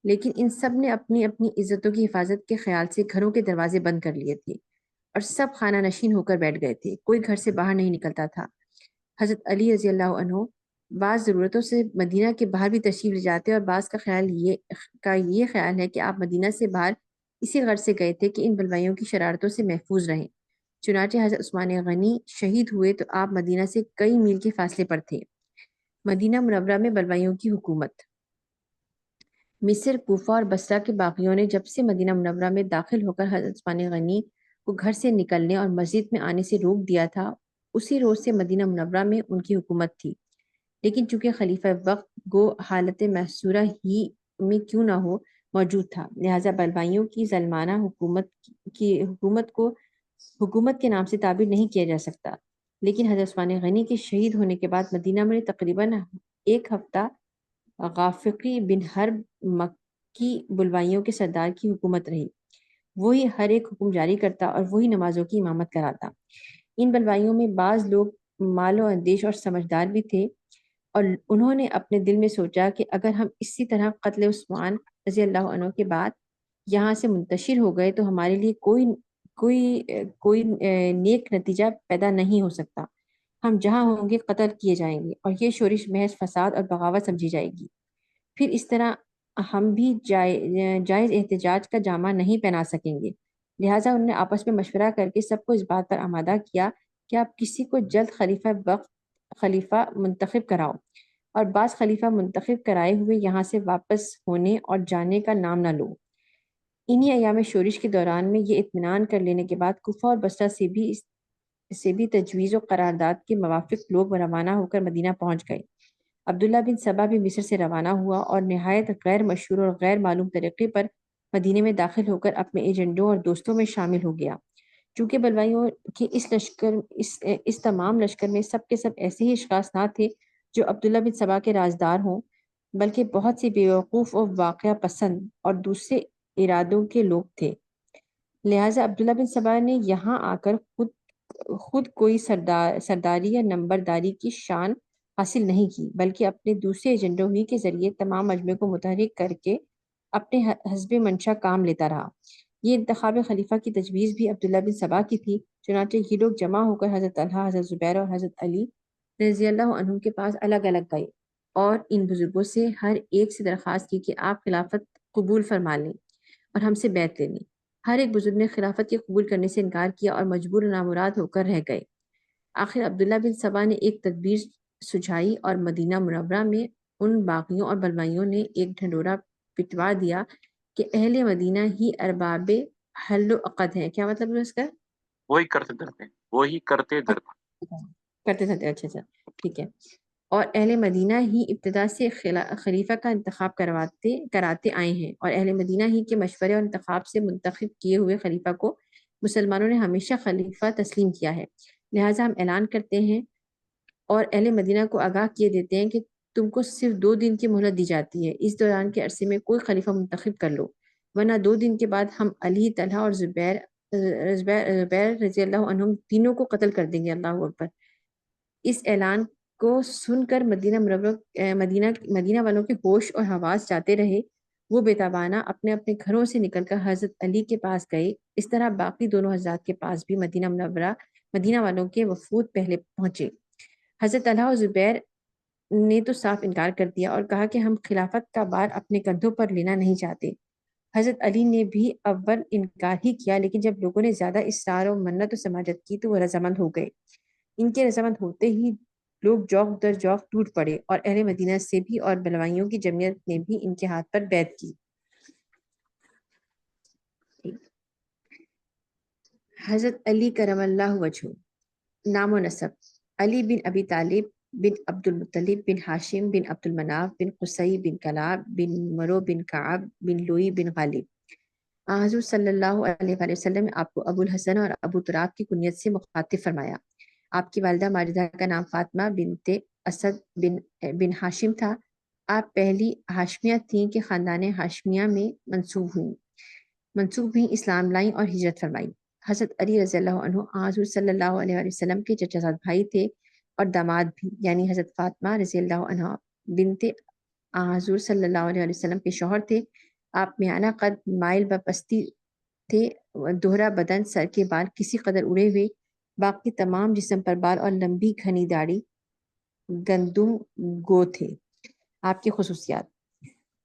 لیکن ان سب نے اپنی اپنی عزتوں کی حفاظت کے خیال سے گھروں کے دروازے بند کر لیے تھے اور سب خانہ نشین ہو کر بیٹھ گئے تھے، کوئی گھر سے باہر نہیں نکلتا تھا۔ حضرت علی رضی اللہ عنہ بعض ضرورتوں سے مدینہ کے باہر بھی تشریف لے جاتے اور بعض کا یہ خیال ہے کہ آپ مدینہ سے باہر اسی غرض سے گئے تھے کہ ان بلوائیوں کی شرارتوں سے محفوظ رہیں۔ چنانچہ حضرت عثمان غنی شہید ہوئے تو آپ مدینہ سے کئی میل کے فاصلے پر تھے۔ مدینہ منورہ میں بلوائیوں کی حکومت۔ مصر، کوفہ اور بصرہ کے باغیوں نے جب سے مدینہ منورہ میں داخل ہو کر حضرت عثمان غنی کو گھر سے نکلنے اور مسجد میں آنے سے روک دیا تھا، اسی روز سے مدینہ منورہ میں ان کی حکومت تھی، لیکن چونکہ خلیفہ وقت گو حالت محصورہ ہی میں کیوں نہ ہو موجود تھا، لہذا بلوائیوں کی ظالمانہ حکومت کے نام سے تعبیر نہیں کیا جا سکتا۔ لیکن حضرت عثمان غنی کے شہید ہونے کے بعد مدینہ میں تقریباً ایک ہفتہ غافقی بن حرب مکی بلوائیوں کے سردار کی حکومت رہی۔ وہی ہر ایک حکم جاری کرتا اور وہی نمازوں کی امامت کراتا۔ ان بلوائیوں میں بعض لوگ مال و اندیش اور سمجھدار بھی تھے، اور انہوں نے اپنے دل میں سوچا کہ اگر ہم اسی طرح قتل عثمان رضی اللہ عنہ کے بعد یہاں سے منتشر ہو گئے تو ہمارے لیے کوئی نیک نتیجہ پیدا نہیں ہو سکتا۔ ہم جہاں ہوں گے قتل کیے جائیں گے اور یہ شورش محض فساد اور بغاوت سمجھی جائے گی۔ پھر اس طرح ہم بھی جائز احتجاج کا جامہ نہیں پہنا سکیں گے۔ لہٰذا انہوں نے آپس میں مشورہ کر کے سب کو اس بات پر آمادہ کیا کہ آپ کسی کو جلد خلیفہ منتخب کراؤ، اور بعض خلیفہ منتخب کرائے ہوئے یہاں سے واپس ہونے اور جانے کا نام نہ لو۔ انہی ایام شورش کے دوران میں یہ اطمینان کر لینے کے بعد کوفہ اور بصرہ سے بھی تجویز و قرارداد کے موافق لوگ روانہ ہو کر مدینہ پہنچ گئے۔ عبداللہ بن سبا بھی مصر سے روانہ ہوا اور نہایت غیر مشہور اور غیر معلوم طریقے پر مدینے میں داخل ہو کر اپنے ایجنڈوں اور دوستوں میں شامل ہو گیا۔ چونکہ بلوائیوں کے اس تمام لشکر میں سب کے سب ایسے ہی اشخاص نہ تھے جو عبداللہ بن سبا کے رازدار ہوں، بلکہ بہت سے بیوقوف اور واقعہ پسند اور دوسرے ارادوں کے لوگ تھے۔ لہٰذا عبداللہ بن سبا نے یہاں آ کر خود کوئی سرداری یا نمبرداری کی شان حاصل نہیں کی، بلکہ اپنے دوسرے ایجنڈوں ہی کے ذریعے تمام مجمع کو متحرک کر کے اپنے حسب منشا کام لیتا رہا۔ یہ انتخاب خلیفہ کی تجویز بھی عبداللہ بن سبا کی تھی۔ چنانچہ یہ لوگ جمع ہو کر حضرت طلحہ، حضرت زبیر اور حضرت علی رضی اللہ عنہ کے پاس الگ الگ گئے اور ان بزرگوں سے ہر ایک سے درخواست کی کہ آپ خلافت قبول فرما لیں اور ہم سے بیعت لے لیں۔ ہر ایک بزرگ نے خلافت کے قبول کرنے سے انکار کیا اور مجبور و نامراد ہو کر رہ گئے۔ آخر عبداللہ بن سبا نے ایک تدبیر سجھائی اور مدینہ منورہ میں ان باغیوں اور بلوائیوں نے ایک ڈھنڈورا پٹوا دیا کہ اہل مدینہ ہی ارباب حل و عقد ہیں۔ کیا مطلب ہے اس کا؟ وہی کرتے درتے ہیں، وہی کرتے درتے کرتے تھے۔ اچھا ٹھیک ہے۔ اور اہل مدینہ ہی ابتدا سے خلیفہ کا انتخاب کراتے آئے ہیں، اور اہل مدینہ ہی کے مشورے اور انتخاب سے منتخب کیے ہوئے خلیفہ کو مسلمانوں نے ہمیشہ خلیفہ تسلیم کیا ہے۔ لہٰذا ہم اعلان کرتے ہیں اور اہل مدینہ کو آگاہ کیے دیتے ہیں کہ تم کو صرف 2 دن کی مہلت دی جاتی ہے۔ اس دوران کے عرصے میں کوئی خلیفہ منتخب کر لو، ورنہ 2 دن کے بعد ہم علی، طلحہ اور زبیر رضی اللہ عنہم تینوں کو قتل کر دیں گے۔ اللہ اکبر۔ اس اعلان کو سن کر مدینہ والوں کے ہوش اور حواس جاتے رہے۔ وہ بےتابانہ اپنے اپنے گھروں سے نکل کر حضرت علی کے پاس گئے۔ اس طرح باقی دونوں حضرات کے پاس بھی مدینہ والوں کے وفود پہلے پہنچے۔ حضرت طلحہ اور زبیر نے تو صاف انکار کر دیا اور کہا کہ ہم خلافت کا بار اپنے کندھوں پر لینا نہیں چاہتے۔ حضرت علی نے بھی اول انکار ہی کیا، لیکن جب لوگوں نے زیادہ اصرار و منت و سماجت کی تو وہ رضامند ہو گئے۔ ان کے رضامند ہوتے ہی لوگ جوق در جوق ٹوٹ پڑے، اور اہل مدینہ سے بھی اور بلوائیوں کی جمعیت نے بھی ان کے ہاتھ پر بیعت کی۔ حضرت علی کرم اللہ وجہہ۔ نام و نسب: علی بن ابی طالب بن عبد المطلب بن ہاشم بن عبد المناف بن قصی بن کلاب بن مرو بن کعب بن لوئی بن غالب۔ حضور صلی اللہ علیہ وآلہ وسلم نے آپ کو ابو الحسن اور ابو تراب کی کنیت سے مخاطب فرمایا۔ آپ کی والدہ ماجدہ کا نام فاطمہ بنت اسد بن ہاشم تھا۔ آپ پہلی ہاشمیہ تھیں کہ خاندان ہاشمیہ میں منسوب ہوئی، اسلام لائیں اور ہجرت فرمائی۔ حضرت علی رضی اللہ عنہ حضور صلی اللہ علیہ وآلہ وسلم کے چچا زاد بھائی تھے اور داماد بھی، یعنی حضرت فاطمہ رضی اللہ عنہ بنت حضور صلی اللہ علیہ وآلہ وسلم کے شوہر تھے۔ آپ میانہ قد، مائل پستی تھے، دوہرا بدن، سر کے بال کسی قدر اڑے ہوئے، باقی تمام جسم پر بال اور لمبی گھنی داڑھی گندم گو تھے۔ آپ کی خصوصیات: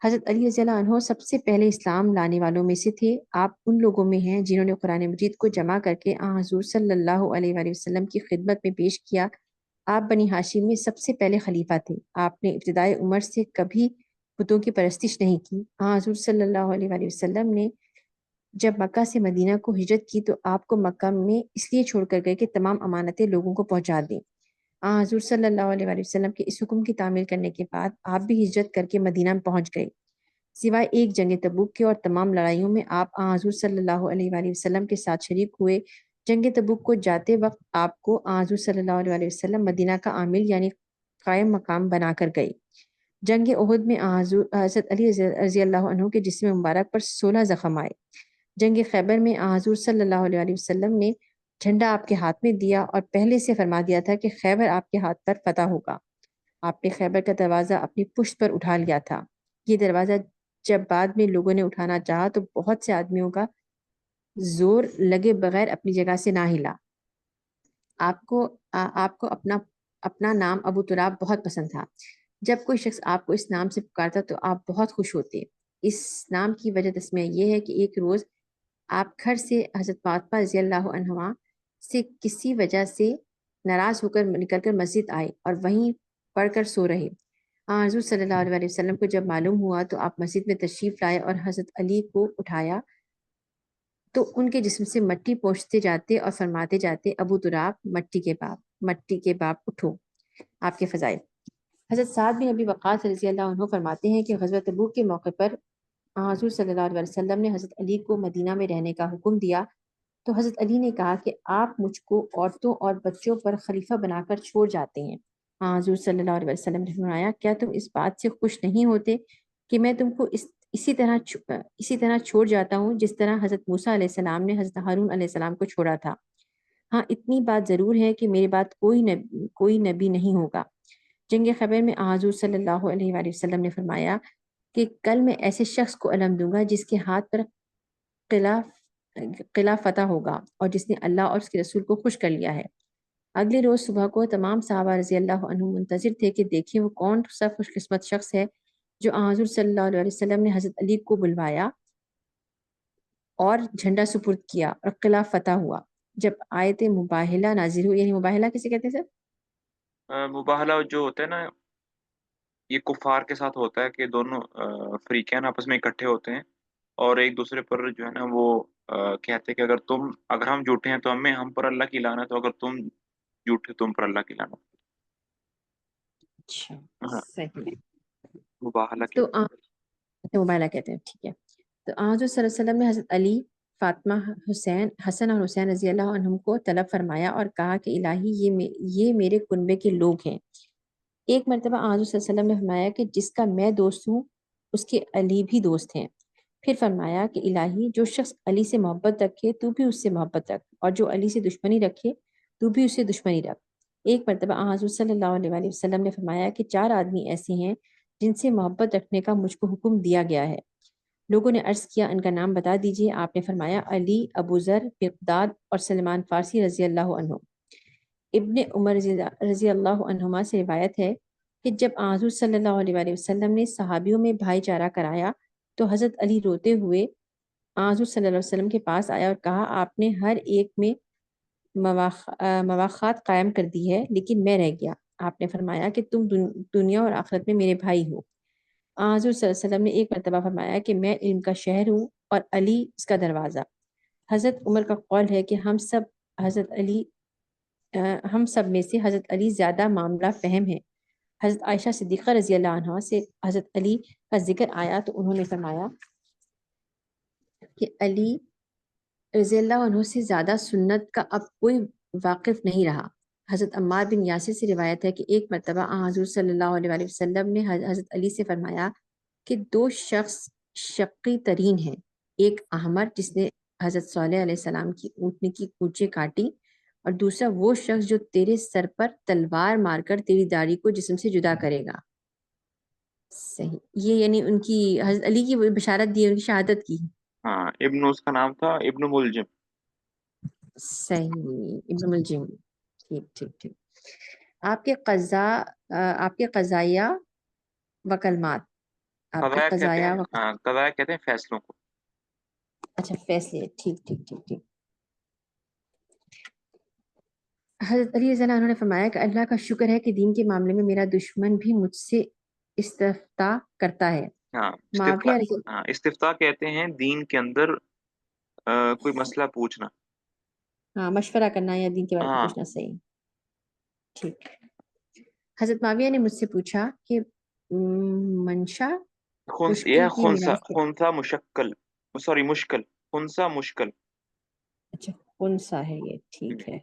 حضرت علی رضی اللہ عنہ سب سے پہلے اسلام لانے والوں میں سے تھے۔ آپ ان لوگوں میں ہیں جنہوں نے قرآن مجید کو جمع کر کے حضور صلی اللہ علیہ وآلہ وسلم کی خدمت میں پیش کیا۔ آپ بنی ہاشم میں سب سے پہلے خلیفہ تھے۔ آپ نے ابتدائے عمر سے کبھی بتوں کی پرستش نہیں کی۔ حضور صلی اللہ علیہ وآلہ وسلم نے جب مکہ سے مدینہ کو ہجرت کی تو آپ کو مکہ میں اس لیے چھوڑ کر گئے کہ تمام امانتیں لوگوں کو پہنچا دیں۔ حضور صلی اللہ علیہ وآلہ وسلم کے اس حکم کی تعمیل کرنے کے بعد آپ بھی ہجرت کر کے مدینہ میں پہنچ گئے۔ سوائے ایک جنگ تبوک کے اور تمام لڑائیوں میں آپ حضور صلی اللہ علیہ وآلہ وسلم کے ساتھ شریک ہوئے۔ جنگ تبوک کو جاتے وقت آپ کو حضور صلی اللہ علیہ وآلہ وسلم مدینہ کا عامل یعنی قائم مقام بنا کر گئی۔ جنگ احد میں حضرت علی رضی اللہ عنہ کے جسم مبارک پر 16 زخم آئے۔ جنگ خیبر میں حضور صلی اللہ علیہ وسلم نے جھنڈا آپ کے ہاتھ میں دیا اور پہلے سے فرما دیا تھا کہ خیبر آپ کے ہاتھ پر فتح ہوگا۔ آپ نے خیبر کا دروازہ اپنی پشت پر اٹھا لیا تھا۔ یہ دروازہ جب بعد میں لوگوں نے اٹھانا چاہا تو بہت سے آدمیوں کا زور لگے بغیر اپنی جگہ سے نہ ہلا۔ آپ کو اپنا نام ابو تراب بہت پسند تھا۔ جب کوئی شخص آپ کو اس نام سے پکارتا تو آپ بہت خوش ہوتے۔ اس نام کی وجہ تسمیہ یہ ہے کہ ایک روز آپ گھر سے حضرت فاطمہ رضی اللہ عنہا سے کسی وجہ سے ناراض ہو کر نکل کر مسجد آئے اور وہیں پڑھ کر سو رہے۔ حضور صلی اللہ علیہ وسلم کو جب معلوم ہوا تو آپ مسجد میں تشریف لائے اور حضرت علی کو اٹھایا تو ان کے جسم سے مٹی پوچھتے جاتے اور فرماتے جاتے، ابو تراب، مٹی کے باپ اٹھو۔ آپ کے فضائل۔ حضرت سعد بن ابی وقاص رضی اللہ عنہ فرماتے ہیں کہ غزوہ تبوک کے موقع پر حضور صلی اللہ علیہ وسلم نے حضرت علی کو مدینہ میں رہنے کا حکم دیا تو حضرت علی نے کہا کہ آپ مجھ کو عورتوں اور بچوں پر خلیفہ بنا کر چھوڑ جاتے ہیں۔ حضور صلی اللہ علیہ وسلم نے فرمایا، کیا تم اس بات سے خوش نہیں ہوتے کہ میں تم کو اسی طرح چھوڑ جاتا ہوں جس طرح حضرت موسیٰ علیہ السلام نے حضرت ہارون علیہ السلام کو چھوڑا تھا؟ ہاں، اتنی بات ضرور ہے کہ میرے بعد کوئی نبی نہیں ہوگا۔ جنگ خیبر میں حضور صلی اللہ علیہ وآلہ وسلم نے فرمایا کہ کل میں ایسے شخص کو علم دوں گا جس کے ہاتھ پر قلعہ فتح ہوگا اور جس نے اللہ اور اس کے رسول کو خوش کر لیا ہے۔ اگلے روز صبح کو تمام صحابہ رضی اللہ عنہ منتظر تھے کہ دیکھیں وہ کون سا خوش قسمت شخص ہے جو حضور صلی اللہ علیہ وسلم نے حضرت علی کو بلوایا اور جھنڈا سپرد کیا اور قلعہ فتح ہوا۔ جب آیت مباہلہ نازل ہوئی، یعنی مباہلہ کسے کہتے ہیں سر؟ مباہلہ جو ہوتا ہے نا، یہ کفار کے ساتھ ہوتا ہے کہ دونوں فریقین آپس میں اکٹھے ہوتے ہیں اور ایک دوسرے پر جو ہے نا وہ کہتے ہیں کہ اگر ہم جھوٹے ہیں تو ہم پر اللہ کی لعنت، تو اگر تم جھوٹے تم پر اللہ کی لعنت۔ اچھا، ہاں، صحیح۔ مباہلہ تو کہتے مباہلہ کہتے ہیں، ٹھیک ہے۔ تو حضور صلی اللہ علیہ وسلم نے حضرت علی، فاطمہ، حسن اور حسین رضی اللہ عنہم کو طلب فرمایا اور کہا کہ الہی یہ میرے کنبے کے لوگ ہیں۔ ایک مرتبہ حضور صلی اللہ علیہ وسلم نے فرمایا کہ جس کا میں دوست ہوں اس کے علی بھی دوست ہیں۔ پھر فرمایا کہ الہی جو شخص علی سے محبت رکھے تو بھی اس سے محبت رکھ، اور جو علی سے دشمنی رکھے تو بھی اس سے دشمنی رکھ۔ ایک مرتبہ حضور صلی اللہ علیہ وآلہ وسلم نے فرمایا کہ 4 آدمی ایسے ہیں جن سے محبت رکھنے کا مجھ کو حکم دیا گیا ہے۔ لوگوں نے عرض کیا ان کا نام بتا دیجئے۔ آپ نے فرمایا علی، ابو ذر، مقداد اور سلمان فارسی رضی اللہ عنہ۔ ابن عمر رضی اللہ عنہما سے روایت ہے کہ جب حضور صلی اللہ علیہ وآلہ وسلم نے صحابیوں میں بھائی چارہ کرایا تو حضرت علی روتے ہوئے حضور صلی اللہ علیہ وسلم کے پاس آیا اور کہا، آپ نے ہر ایک میں مواخات قائم کر دی ہے لیکن میں رہ گیا۔ آپ نے فرمایا کہ تم دنیا اور آخرت میں میرے بھائی ہو۔ حضور صلی اللہ علیہ وسلم نے ایک مرتبہ فرمایا کہ میں علم کا شہر ہوں اور علی اس کا دروازہ۔ حضرت عمر کا قول ہے کہ ہم سب میں سے حضرت علی زیادہ معاملہ فہم ہے۔ حضرت عائشہ صدیقہ رضی اللہ عنہا سے حضرت علی کا ذکر آیا تو انہوں نے فرمایا کہ علی رضی اللہ عنہ سے زیادہ سنت کا اب کوئی واقف نہیں رہا۔ حضرت عمار بن یاسر سے روایت ہے کہ ایک مرتبہ حضور صلی اللہ علیہ وآلہ وسلم نے حضرت علی سے فرمایا کہ 2 شخص شقی ترین ہیں، ایک احمر جس نے حضرت صالح علیہ السلام کی اونٹنی کی کوچے کاٹی، اور دوسرا وہ شخص جو تیرے سر پر تلوار مار کر تیری داڑھی کو جسم سے جدا کرے گا۔ صحیح، یہ یعنی ان کی حضرت علی کی بشارت دی، ان کی شہادت کی۔ ہاں، اس کا نام تھا ابن ملجم۔ صحیح، ابن ملجم۔ ٹھیک ٹھیک ٹھیک۔ آپ کے قضائیہ و کلمات، آپ کے قضایہ و قضایا کہتے ہیں فیصلوں کو۔ اچھا، فیصلے، ٹھیک ٹھیک ٹھیک ٹھیک۔ حضرت علی رضی اللہ عنہ نے فرمایا کہ اللہ کا شکر ہے کہ دین کے معاملے میں میرا دشمن بھی مجھ سے استفتاء کرتا ہے۔ ہاں، معاویہ استفتاء کہتے ہیں دین کے اندر کوئی مسئلہ پوچھنا۔ ہاں، مشورہ کرنا یا دین کے بارے میں ہاں، پوچھنا، صحیح، ٹھیک۔ حضرت معاویہ نے مجھ سے پوچھا کہ منشا مشکل کی میراث کے، خنثا مشکل، مشکل، خنثا مشکل۔ اچھا، خنثا ہے یہ، ٹھیک ہے۔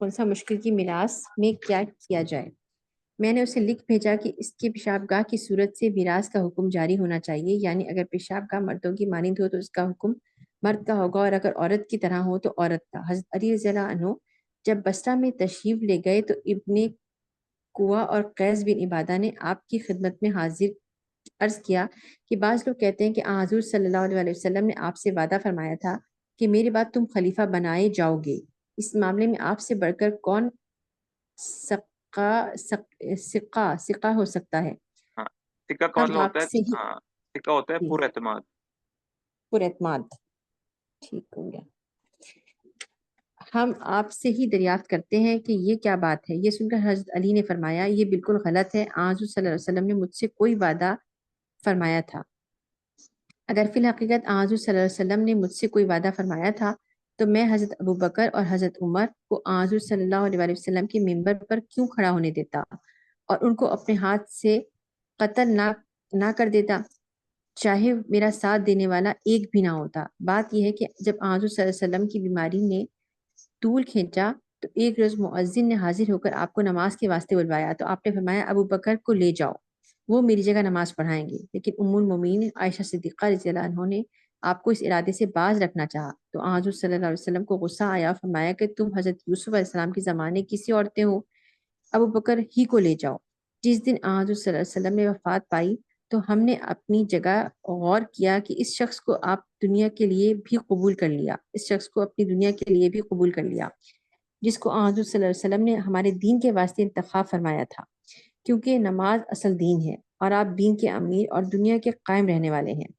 خنثا مشکل کی میراث میں کیا کیا جائے؟ میں نے اسے لکھ بھیجا کہ اس کے پیشاب گاہ کی صورت سے میراث کا حکم جاری ہونا چاہیے، یعنی اگر پیشاب گاہ مردوں کی مانند ہو تو اس کا حکم مرد کا ہوگا، اور اگر عورت کی طرح ہو تو عورت کا۔ حضرت علی رضی اللہ عنہ جب بصرہ میں تشریف لے گئے تو ابن قوا اور قیس بن عبادہ نے آپ کی خدمت میں حاضر عرض کیا کہ بعض لوگ کہتے ہیں کہ حضور صلی اللہ علیہ وسلم نے آپ سے وعدہ فرمایا تھا کہ میرے بعد تم خلیفہ بنائے جاؤ گے، اس معاملے میں آپ سے بڑھ کر کون سقا ہو سکتا ہے؟ ہاں، سکہ کا ہم مطلب ہوتا آپ ہے، سے ہی ہاں، سکہ ہوتا ہے پر اعتماد۔ پر اعتماد، ٹھیک ہو گیا، ہم آپ سے ہی دریافت کرتے ہیں کہ یہ کیا بات ہے؟ یہ سن کر حضرت علی نے فرمایا یہ بالکل غلط ہے، حضور صلی اللہ علیہ وسلم نے مجھ سے کوئی وعدہ فرمایا تھا۔ اگر فی الحقیقت حضور صلی اللہ علیہ وسلم نے مجھ سے کوئی وعدہ فرمایا تھا تو میں حضرت ابو بکر اور حضرت عمر کو حضور صلی اللہ علیہ وسلم کے ممبر پر کیوں کھڑا ہونے دیتا اور ان کو اپنے ہاتھ سے قتل نہ کر دیتا، چاہے میرا ساتھ دینے والا ایک بھی نہ ہوتا۔ بات یہ ہے کہ جب حضور صلی اللہ علیہ وسلم کی بیماری نے طول کھینچا تو ایک روز مؤذن نے حاضر ہو کر آپ کو نماز کے واسطے بلوایا تو آپ نے فرمایا ابو بکر کو لے جاؤ، وہ میری جگہ نماز پڑھائیں گے، لیکن ام المومنین عائشہ صدیقہ رضی اللہ عنہ نے آپ کو اس ارادے سے باز رکھنا چاہا تو حضور صلی اللہ علیہ وسلم کو غصہ آیا اور فرمایا کہ تم حضرت یوسف علیہ السلام کے زمانے کسی عورتیں ہو، ابو بکر ہی کو لے جاؤ۔ جس دن حضور صلی اللہ علیہ وسلم نے وفات پائی تو ہم نے اپنی جگہ غور کیا کہ اس شخص کو آپ دنیا کے لیے بھی قبول کر لیا، اس شخص کو اپنی دنیا کے لیے بھی قبول کر لیا جس کو حضور صلی اللہ علیہ وسلم نے ہمارے دین کے واسطے انتخاب فرمایا تھا، کیونکہ نماز اصل دین ہے اور آپ دین کے امیر اور دنیا کے قائم رہنے والے ہیں۔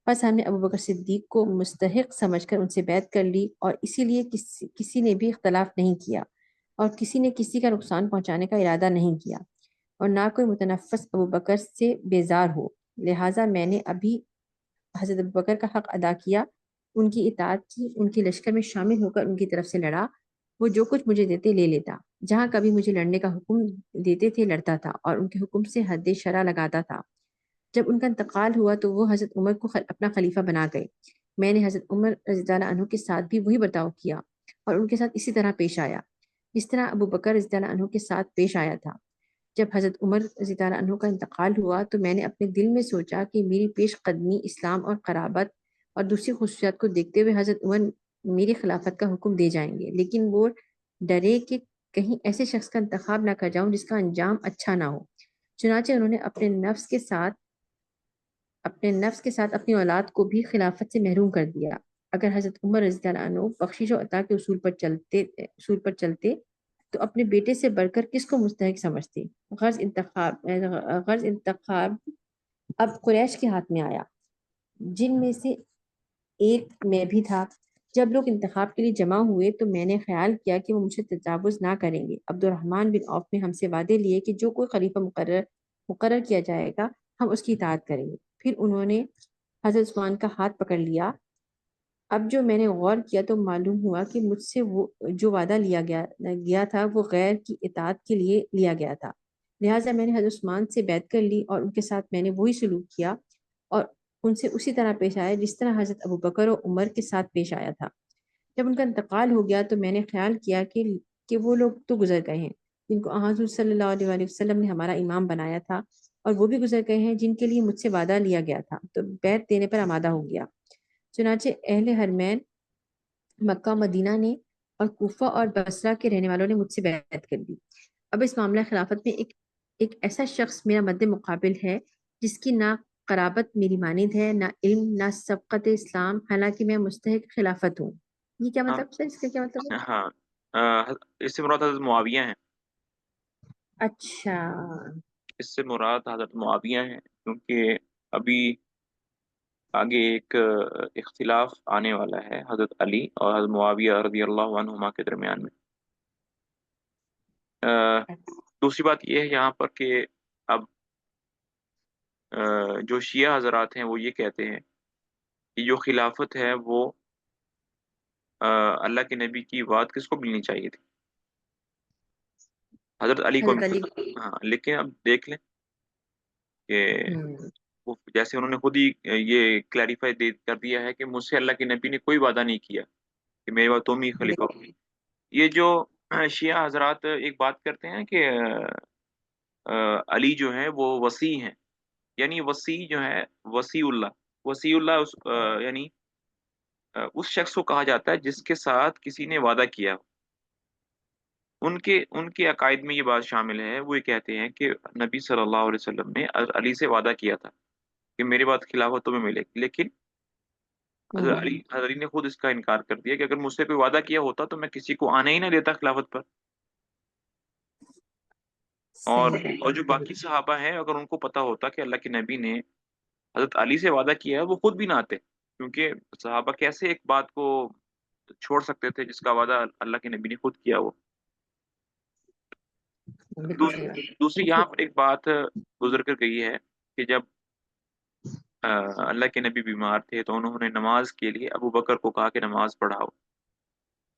بس ہم نے ابو بکر صدیق کو مستحق سمجھ کر ان سے بیعت کر لی، اور اسی لیے کسی نے بھی اختلاف نہیں کیا اور کسی نے کسی کا نقصان پہنچانے کا ارادہ نہیں کیا، اور نہ کوئی متنفس ابو بکر سے بیزار ہو، لہٰذا میں نے ابھی حضرت ابو بکر کا حق ادا کیا، ان کی اطاعت کی، ان کے لشکر میں شامل ہو کر ان کی طرف سے لڑا، وہ جو کچھ مجھے دیتے لے لیتا، جہاں کبھی مجھے لڑنے کا حکم دیتے تھے لڑتا تھا اور ان کے حکم سے حد شرع لگاتا تھا۔ جب ان کا انتقال ہوا تو وہ حضرت عمر کو اپنا خلیفہ بنا گئے، میں نے حضرت عمر رضی اللہ عنہ کے ساتھ بھی وہی برتاؤ کیا اور ان کے ساتھ اسی طرح پیش آیا جس طرح ابو بکر رضی اللہ عنہ کے ساتھ پیش آیا تھا۔ جب حضرت عمر رضی اللہ عنہ کا انتقال ہوا تو میں نے اپنے دل میں سوچا کہ میری پیش قدمی اسلام اور قرابت اور دوسری خصوصیات کو دیکھتے ہوئے حضرت عمر میری خلافت کا حکم دے جائیں گے، لیکن وہ ڈرے کہ کہیں ایسے شخص کا انتخاب نہ کر جاؤں جس کا انجام اچھا نہ ہو، چنانچہ انہوں نے اپنے نفس کے ساتھ اپنی اولاد کو بھی خلافت سے محروم کر دیا۔ اگر حضرت عمر رضی اللہ عنہ بخشش و عطا کے اصول پر چلتے تو اپنے بیٹے سے بڑھ کر کس کو مستحق سمجھتے؟ غرض انتخاب اب قریش کے ہاتھ میں آیا، جن میں سے ایک میں بھی تھا۔ جب لوگ انتخاب کے لیے جمع ہوئے تو میں نے خیال کیا کہ وہ مجھ سے تجاوز نہ کریں گے۔ عبد الرحمن بن عوف نے ہم سے وعدے لیے کہ جو کوئی خلیفہ مقرر کیا جائے گا ہم اس کی اطاعت کریں گے۔ پھر انہوں نے حضرت عثمان کا ہاتھ پکڑ لیا۔ اب جو میں نے غور کیا تو معلوم ہوا کہ مجھ سے وہ جو وعدہ لیا گیا تھا وہ غیر کی اطاعت کے لیے لیا گیا تھا، لہٰذا میں نے حضرت عثمان سے بیعت کر لی اور ان کے ساتھ میں نے وہی سلوک کیا اور ان سے اسی طرح پیش آیا جس طرح حضرت ابو بکر و عمر کے ساتھ پیش آیا تھا۔ جب ان کا انتقال ہو گیا تو میں نے خیال کیا کہ وہ لوگ تو گزر گئے ہیں جن کو حضور صلی اللہ علیہ وسلم نے ہمارا امام بنایا تھا، اور وہ بھی گزر گئے ہیں جن کے لیے مجھ سے وعدہ لیا گیا تھا، تو بیعت دینے پر آمادہ ہو گیا۔ چنانچہ اہل حرمین مکہ مدینہ نے اور کوفہ اور بصرہ کے رہنے والوں نے مجھ سے بیعت کر لی۔ اب اس معاملہ خلافت میں ایک ایسا شخص میرا مد مقابل ہے جس کی نہ قرابت میری مانند ہے، نہ علم، نہ سبقت اسلام، حالانکہ میں مستحق خلافت ہوں۔ یہ کیا ہاں، مطلب سر؟ اس کا کیا مطلب ہے؟ ہاں، اس سے مراد حضرت معاویہ ہیں، اچھا، اس سے مراد حضرت معاویہ ہیں، کیونکہ ابھی آگے ایک اختلاف آنے والا ہے حضرت علی اور حضرت معاویہ رضی اللہ عنہما کے درمیان میں۔ دوسری بات یہ ہے یہاں پر کہ اب جو شیعہ حضرات ہیں وہ یہ کہتے ہیں کہ جو خلافت ہے وہ اللہ کے نبی کی بات کس کو ملنی چاہیے تھی؟ حضرت علی کو حضرت علی ملنی۔ ہاں، لیکن اب دیکھ لیں کہ ہوں، وہ جیسے انہوں نے خود ہی یہ کلیریفائی کر دیا ہے کہ مجھ سے اللہ کے نبی نے کوئی وعدہ نہیں کیا کہ میرے بعد تم ہی خلیفہ ہو۔ یہ جو شیعہ حضرات ایک بات کرتے ہیں کہ علی جو ہیں وہ وسیع ہیں، یعنی وسیع جو ہے وسیع اللہ یعنی اس شخص کو کہا جاتا ہے جس کے ساتھ کسی نے وعدہ کیا ہو۔ ان کے عقائد میں یہ بات شامل ہے، وہ یہ کہتے ہیں کہ نبی صلی اللہ علیہ وسلم نے علی سے وعدہ کیا تھا کہ میرے بعد خلافت تمہیں ملے گی، لیکن ہوں، حضرت علی نے خود اس کا انکار کر دیا کہ اگر مجھ سے کوئی وعدہ کیا ہوتا تو میں کسی کو آنے ہی نہ دیتا خلافت پر۔ اور صحیح ہے، اور جو باقی صحابہ ہیں، اگر ان کو پتا ہوتا کہ اللہ کے نبی نے حضرت علی سے وعدہ کیا ہے، وہ خود بھی نہ آتے، کیونکہ صحابہ کیسے ایک بات کو چھوڑ سکتے تھے جس کا وعدہ اللہ کے نبی نے خود کیا ہو۔ بالکل صحیح بات دوسری یہاں پر ایک بات گزر کر گئی ہے کہ جب اللہ کے نبی بیمار تھے تو انہوں نے نماز کے لیے ابو بکر کو کہا کہ نماز پڑھاؤ،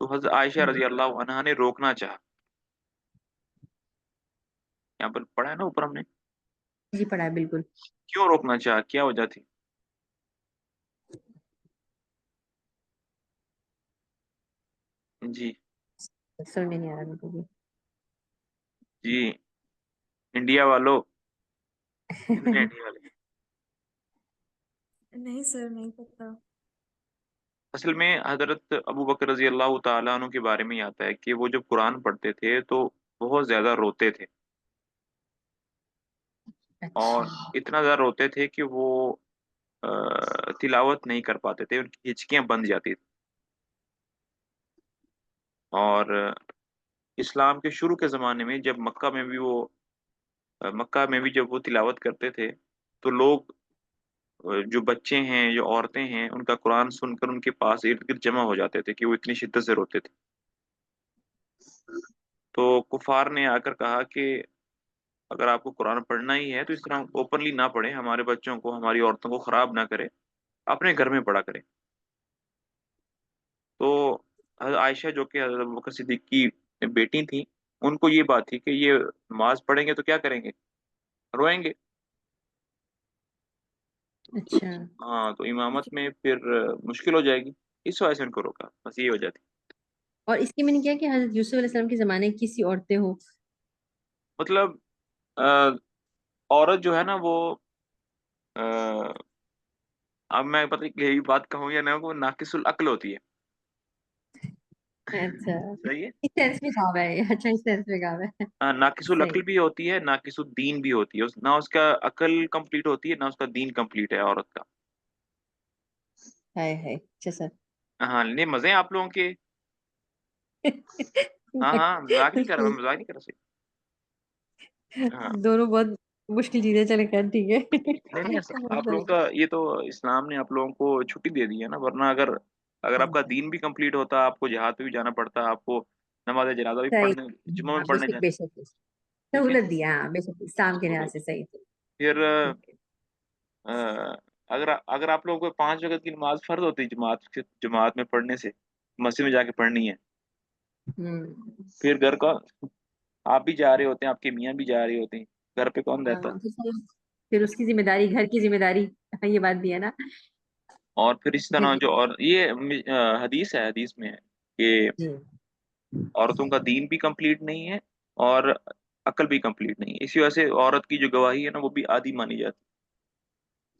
تو حضرت عائشہ ہے۔ رضی اللہ عنہا نے روکنا چاہا۔ یہاں پر پڑھا ہے نا اوپر ہم نے، جی پڑھا ہے بالکل۔ کیوں روکنا چاہا، کیا وجہ تھی؟ جی سمجھ میں نہیں آ رہا بالکل بھی۔ جی انڈیا والوں، کتنے انڈیا والے؟ نہیں سر، نہیں پتا۔ اصل میں حضرت ابو بکر رضی اللہ تعالیٰ عنہ کے بارے میں یہ آتا ہے کہ وہ جب قرآن پڑھتے تھے تو بہت زیادہ روتے تھے، اور اچھا، اتنا زیادہ روتے تھے کہ وہ تلاوت نہیں کر پاتے تھے، ان کی ہچکیاں بند جاتی تھی۔ اور اسلام کے شروع کے زمانے میں جب مکہ میں بھی جب وہ تلاوت کرتے تھے تو لوگ جو بچے ہیں، جو عورتیں ہیں، ان کا قرآن سن کر ان کے پاس ارد گرد جمع ہو جاتے تھے کہ وہ اتنی شدت سے روتے تھے۔ تو کفار نے آ کر کہا کہ اگر آپ کو قرآن پڑھنا ہی ہے تو اس طرح اوپنلی نہ پڑھیں، ہمارے بچوں کو، ہماری عورتوں کو خراب نہ کریں، اپنے گھر میں پڑھا کریں۔ تو حضرت عائشہ جو کہ حضرت ابوبکر صدیق کی بیٹی تھی، ان کو یہ بات تھی کہ یہ نماز پڑھیں گے تو کیا کریں گے، روئیں گے۔ تو اچھا، ہاں، تو امامت میں پھر مشکل ہو جائے گی، اس وجہ سے ان کو روکا، بس یہ وجہ تھی۔ اور اس کی میں نے کیا کہ حضرت یوسف علیہ السلام کے زمانے کی کسی عورتیں ہو؟ مطلب عورت جو ہے نا وہ آ، اب میں پتہ نہیں یہی بات کہوں یا نہ، وہ ناقص العقل ہوتی ہے۔ اچھا، صحیح ہے، اس سینس میں کہا ہوا ہے، اچھا اس سینس میں کہا ہوا ہے۔ ہاں، ناقص صحیح، العقل بھی ہوتی ہے، ناقص الدین بھی ہوتی ہے، نہ اس کا عقل کمپلیٹ ہوتی ہے، نہ اس کا دین کمپلیٹ ہے عورت کا۔ ہے اچھا سر۔ ہاں، نہیں مزے ہیں آپ لوگوں کے۔ ہاں ہاں، مذاق نہیں کر رہا، میں مذاق نہیں کر رہا، صحیح۔ ہاں، دونوں بہت مشکل چیزیں، چلے خیر ٹھیک نہیں نہیں، ہے۔ آپ لوگوں کا یہ تو اسلام نے آپ لوگوں کو چھٹی دے دی ہے نا، ورنہ اگر آپ کا دین بھی کمپلیٹ ہوتا، آپ کو جہاد پہ بھی جانا پڑتا، آپ کو نماز جنازہ بھی صحیح، پڑھنے، جمعہ ہاں میں بے پڑھنے شک جانا، بے شک بے شک۔ ٹھیک ہے۔ سہولت دیا، ہاں بے شک اسلام کے تو لحاظ سے صحیح تھی۔ پھر ٹھیک ہے۔ اگر آپ لوگوں کو 5 وقت کی نماز فرض ہوتی جماعت میں پڑھنے سے، مسجد میں جا کے پڑھنی ہے، ہوں، پھر گھر کا آپ بھی جا رہے ہوتے ہیں، آپ کے میاں بھی جا رہے ہوتے ہیں، گھر پہ کون رہتا؟ ہاں پھر اس کی ذمہ داری، گھر کی ذمہ داری، یہ بات بھی ہے نا۔ اور پھر اسی گھر طرح کی، جو، اور یہ حدیث میں ہے کہ جی عورتوں کا دین بھی کمپلیٹ نہیں ہے اور عقل بھی کمپلیٹ نہیں ہے، اسی وجہ سے عورت کی جو گواہی ہے نا وہ بھی آدھی مانی جاتی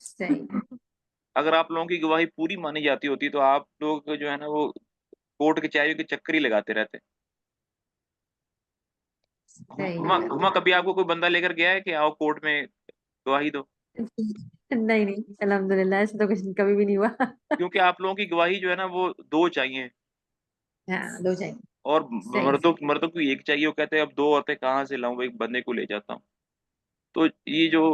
صحیح ہے، ہے۔ اگر آپ لوگوں کی گواہی پوری مانی جاتی ہوتی تو آپ لوگ جو ہے نا وہ کورٹ کچہریوں کے چکر ہی لگاتے رہتے۔ صحیح ہما کبھی آپ کو کوئی بندہ لے کر گیا ہے کہ آؤ کورٹ میں گواہی دو؟ ہے۔ نہیں نہیں، الحمد للہ ایسا تو کچھ کبھی بھی نہیں ہوا۔ کیونکہ آپ لوگوں کی گواہی جو ہے نا وہ دو چاہیے، ہاں دو جائیں، اور صحیح مردوں کو ایک چاہیے، وہ کہتے ہیں اب 2 عورتیں کہاں سے لاؤں، ایک بندے کو لے جاتا ہوں۔ تو یہ جو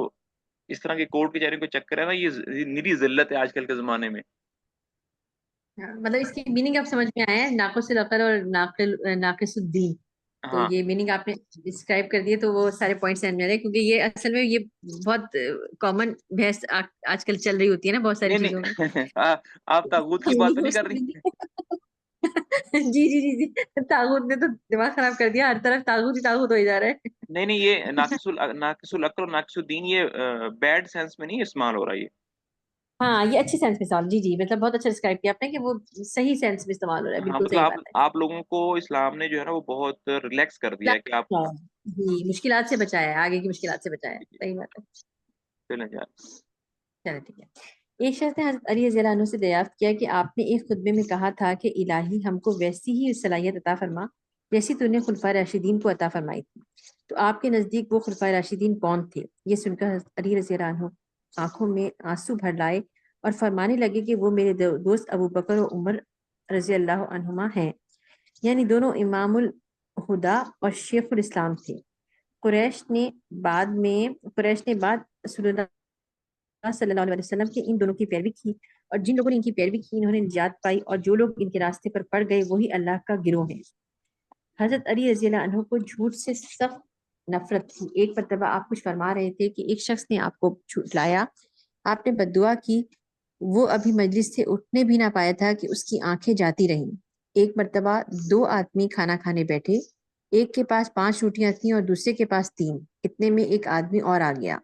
اس طرح کے کورٹ کچہریوں کے چکر ہے نا، یہ نری ذلت ہے آج کل کے زمانے میں۔ ہاں، مطلب اس کی میننگ آپ سمجھ میں آیا ہے، ناقص العقل اور ناقص الدین، تو ہاں، یہ میننگ آپ نے ڈسکرائب کر دیے، تو وہ سارے پوائنٹس سمجھ میں آ رہے ہیں، کیونکہ یہ اصل میں یہ بہت کامن بحث آج کل چل رہی ہوتی ہے نا بہت ساری نہیں چیزوں میں۔ نہیں آپ تاغوت کی بات تو نہیں کر رہی؟ جی جی جی جی، طاغوت نے تو دماغ خراب کر دیا، ہر طرف طاغوت ہی طاغوت ہو جا رہا ہے۔ نہیں نہیں، یہ ناقص العقل اور ناقص الدین یہ بیڈ سینس میں نہیں استعمال ہو رہا ہے، ہاں یہ اچھی سینس میں استعمال، جی جی مطلب بہت اچھا ڈسکرائب کیا آپ نے کہ وہ صحیح سینس میں استعمال ہو رہا ہے، ہاں بالکل مطلب صحیح بات ہے. آپ لوگوں کو اسلام نے جو ہے نا وہ بہت ریلیکس کر دیا ہے کہ آپ جی مشکلات سے بچایا ہے، آگے کی مشکلات سے بچایا ہے، صحیح بات ہے. چلیں جائیں. چلو ٹھیک ہے. ایک شخص نے حضرت علی رضی اللہ عنہ سے دریافت کیا کہ آپ نے ایک خطبے میں کہا تھا کہ الہی ہم کو ویسی ہی صلاحیت عطا فرما جیسی تو نے خلفائے راشدین کو عطا فرمائی تھی. تو آپ کے نزدیک وہ خلفائے راشدین کون تھے؟ یہ سن کر حضرت علی رضی اللہ عنہ آنکھوں میں آنسو بھر لائے اور فرمانے لگے کہ وہ میرے دوست ابو بکر و عمر رضی اللہ عنہما ہیں، یعنی دونوں امام الہدا اور شیخ الاسلام تھے. قریش نے بعد رسول اللہ صلی اللہ علیہ وسلم کے ان دونوں کی پیروی کی، اور جن لوگوں نے ان کی پیروی کی انہوں نے نجات پائی، اور جو لوگ ان کے راستے پر پڑ گئے وہی اللہ کا گروہ ہے. حضرت علی رضی اللہ عنہ کو جھوٹ سے سخت نفرت تھی. ایک مرتبہ آپ کچھ فرما رہے تھے کہ ایک شخص نے آپ کو جھٹلایا، آپ نے بددعا کی، وہ ابھی مجلس سے اٹھنے بھی نہ پایا تھا کہ اس کی آنکھیں جاتی رہیں. ایک مرتبہ دو آدمی کھانا کھانے بیٹھے، ایک کے پاس 5 روٹیاں تھیں اور دوسرے کے پاس 3. اتنے میں ایک آدمی اور آ گیا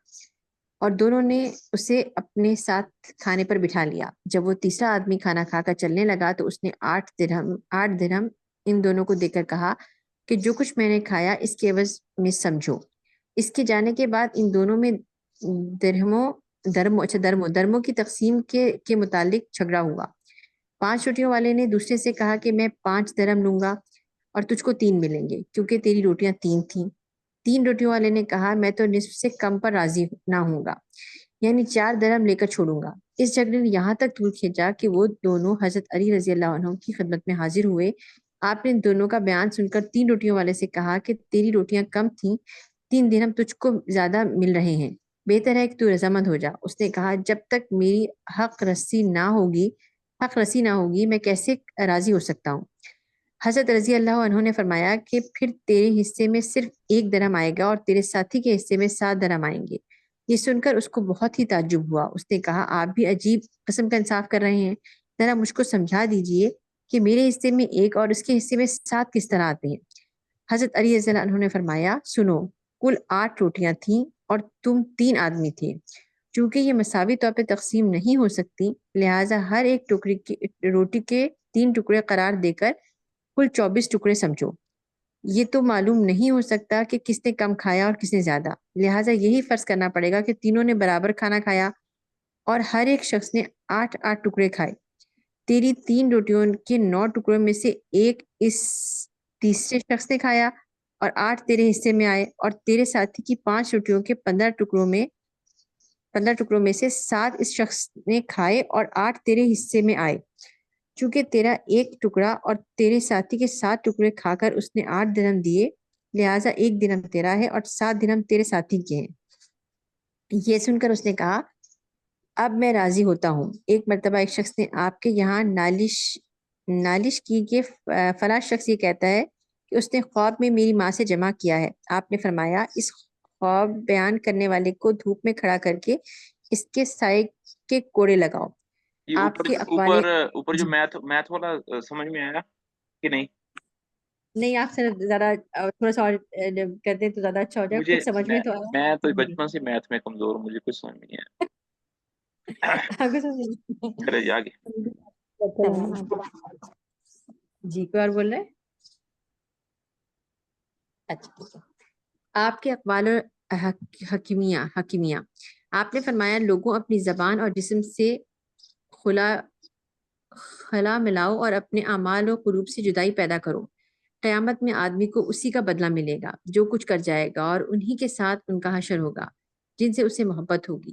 اور دونوں نے اسے اپنے ساتھ کھانے پر بٹھا لیا. جب وہ تیسرا آدمی کھانا کھا کر چلنے لگا تو اس نے 8 درہم ان دونوں کو دے کر کہا کہ جو کچھ میں نے کھایا اس کے عوض میں سمجھو. اس کے جانے کے بعد ان دونوں میں درموں کی تقسیم کے متعلق جھگڑا ہوا. 5 روٹیوں والے نے دوسرے سے کہا کہ میں 5 درہم لوں گا اور تجھ کو 3 ملیں گے کیونکہ تیری روٹیاں 3 تھیں. 3 روٹیوں والے نے کہا میں تو نصف سے کم پر راضی نہ ہوں گا، یعنی 4 درہم لے کر چھوڑوں گا. اس جھگڑے نے یہاں تک طول کھینچا کہ وہ دونوں حضرت علی رضی اللہ عنہ کی خدمت میں حاضر ہوئے. آپ نے دونوں کا بیان سن کر 3 روٹیوں والے سے کہا کہ تیری روٹیاں کم تھیں، 3 درہم تجھ کو زیادہ مل رہے ہیں، بہتر ہے کہ تو رضامند ہو جا. اس نے کہا جب تک میری حق رسی نہ ہوگی میں کیسے راضی ہو سکتا ہوں. حضرت رضی اللہ عنہ نے فرمایا کہ پھر تیرے حصے میں صرف 1 درہم آئے گا اور تیرے ساتھی کے حصے میں 7 درہم آئیں گے. یہ سن کر اس کو بہت ہی تعجب ہوا. اس نے کہا آپ بھی عجیب قسم کا انصاف کر رہے ہیں، ذرا مجھ کو سمجھا دیجئے کہ میرے حصے میں 1 اور اس کے حصے میں 7 کس طرح آتے ہیں. حضرت علی رضی اللہ عنہ نے فرمایا سنو، کل 8 روٹیاں تھیں اور تم 3 آدمی تھے. چونکہ یہ مساوی طور پہ تقسیم نہیں ہو سکتی لہٰذا ہر ایک روٹی کے 3 ٹکڑے قرار دے کر کل 24 ٹکڑے سمجھو. یہ تو معلوم نہیں ہو سکتا کہ کس نے کم کھایا اور کس نے زیادہ، لہٰذا یہی فرض کرنا پڑے گا کہ تینوں نے برابر کھانا کھایا اور ہر ایک شخص نے 8 ٹکڑے کھائے. تیری 3 روٹیوں کے 9 ٹکڑوں میں سے 1 اس تیسرے شخص نے کھایا اور 8 تیرے حصے میں آئے، اور تیرے ساتھی کی 5 روٹیوں کے 15 ٹکڑوں میں سے 7 اس شخص نے کھائے اور 8 تیرے حصے میں آئے. چونکہ تیرا 1 ٹکڑا اور تیرے ساتھی کے 7 ٹکڑے کھا کر اس نے 8 درہم دیے، لہٰذا 1 درہم تیرا ہے اور 7 درہم تیرے ساتھی کے ہیں. یہ سن کر اس نے کہا اب میں راضی ہوتا ہوں. ایک مرتبہ ایک شخص نے آپ کے یہاں نالش کی کہ فلاں شخص یہ کہتا ہے کہ اس نے خواب میں میری ماں سے جمع کیا ہے. آپ نے فرمایا اس خواب بیان کرنے والے کو دھوپ میں کھڑا کر کے اس کے سائے کے کوڑے لگاؤ. یہ آپ کے اقوال اوپر جو جی میتھ والا سمجھ میں آیا کہ نہیں؟ نہیں، آپ سے زیادہ تھوڑا سا اور کرتے تو زیادہ اچھا ہو جائے، مجھے کچھ سمجھ میں تو میں تو آیا. بچپن سے میتھ میں کمزور ہوں، مجھے کچھ سمجھ نہیں آیا. آپ کو سمجھ چلے جی آگے. جی کوئی اور بول رہے ہیں؟ اچھا ٹھیک ہے. آپ کے اقوال اور حکیمیہ آپ نے فرمایا لوگوں اپنی زبان اور جسم سے خلا ملاؤ اور اپنے اعمال و قلوب سے جدائی پیدا کرو. قیامت میں آدمی کو اسی کا بدلہ ملے گا جو کچھ کر جائے گا، اور انہی کے ساتھ ان کا حشر ہوگا جن سے اسے محبت ہوگی.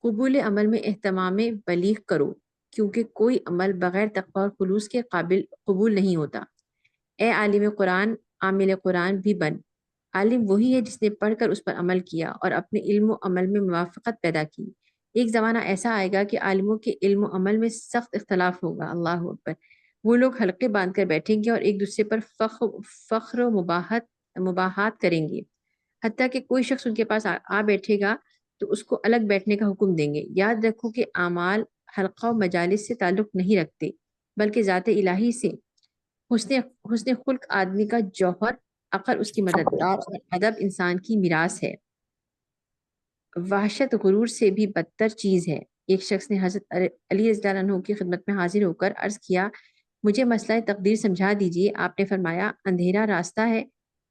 قبول عمل میں اہتمام بلیغ کرو کیونکہ کوئی عمل بغیر تقوی اور خلوص کے قابل قبول نہیں ہوتا. اے عالم قرآن عامل قرآن بھی بن. عالم وہی ہے جس نے پڑھ کر اس پر عمل کیا اور اپنے علم و عمل میں موافقت پیدا کی. ایک زمانہ ایسا آئے گا کہ عالموں کے علم و عمل میں سخت اختلاف ہوگا. اللہ اکبر. وہ لوگ حلقے باندھ کر بیٹھیں گے اور ایک دوسرے پر فخر و مباحات کریں گے، حتیٰ کہ کوئی شخص ان کے پاس آ بیٹھے گا تو اس کو الگ بیٹھنے کا حکم دیں گے. یاد رکھو کہ اعمال حلقہ و مجالس سے تعلق نہیں رکھتے بلکہ ذات الہی سے. حسن خلق آدمی کا جوہر، عقل اس کی مددگار اور ادب انسان کی میراث ہے. وحشت غرور سے بھی بدتر چیز ہے. ایک شخص نے حضرت علی رضی اللہ عنہ کی خدمت میں حاضر ہو کر عرض کیا، مجھے مسئلہ تقدیر سمجھا دیجیے۔ آپ نے فرمایا، اندھیرا راستہ ہے،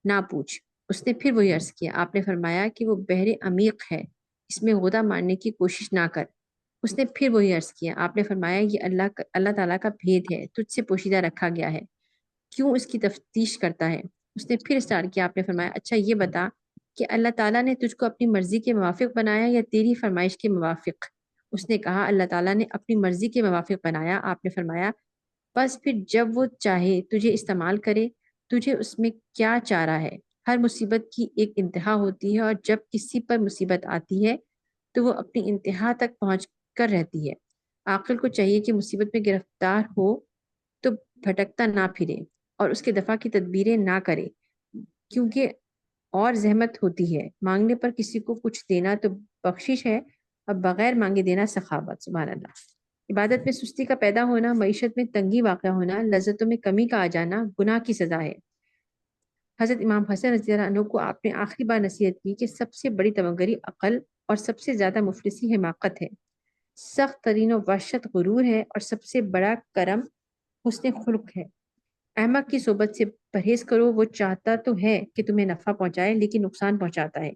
نہ پوچھ۔ اس نے پھر وہی عرض کیا۔ آپ نے فرمایا کہ وہ بحر عمیق ہے، اس میں غوطہ مارنے کی کوشش نہ کر۔ اس نے پھر وہی عرض کیا۔ آپ نے فرمایا، یہ اللہ تعالیٰ کا بھید ہے، تجھ سے پوشیدہ رکھا گیا ہے، کیوں اس کی تفتیش کرتا ہے؟ اس نے پھر اسٹارٹ کیا۔ آپ نے فرمایا، اچھا یہ بتا کہ اللہ تعالیٰ نے تجھ کو اپنی مرضی کے موافق بنایا یا تیری فرمائش کے موافق؟ اس نے کہا، اللہ تعالیٰ نے اپنی مرضی کے موافق بنایا۔ آپ نے فرمایا، بس پھر جب وہ چاہے تجھے استعمال کرے، تجھے اس میں کیا چارہ ہے؟ ہر مصیبت کی ایک انتہا ہوتی ہے، اور جب کسی پر مصیبت آتی ہے تو وہ اپنی انتہا تک پہنچ کر رہتی ہے۔ عاقل کو چاہیے کہ مصیبت میں گرفتار ہو تو بھٹکتا نہ پھرے اور اس کے دفاع کی تدبیریں نہ کرے، کیونکہ اور زحمت ہوتی ہے۔ مانگنے پر کسی کو کچھ دینا تو بخشش ہے، اور بغیر مانگے دینا سخاوت۔ سبحان اللہ۔ عبادت میں سستی کا پیدا ہونا، معیشت میں تنگی واقع ہونا، لذتوں میں کمی کا آ جانا گناہ کی سزا ہے۔ حضرت امام حسن رضی اللہ عنہ کو آپ نے آخری بار نصیحت کی کہ سب سے بڑی تمگری عقل اور سب سے زیادہ مفلسی حماقت ہے، سخت ترین و وحشت غرور ہے، اور سب سے بڑا کرم حسن خلق ہے۔ احمق کی صحبت سے پرہیز کرو، وہ چاہتا تو ہے کہ تمہیں نفع پہنچائے لیکن نقصان پہنچاتا ہے۔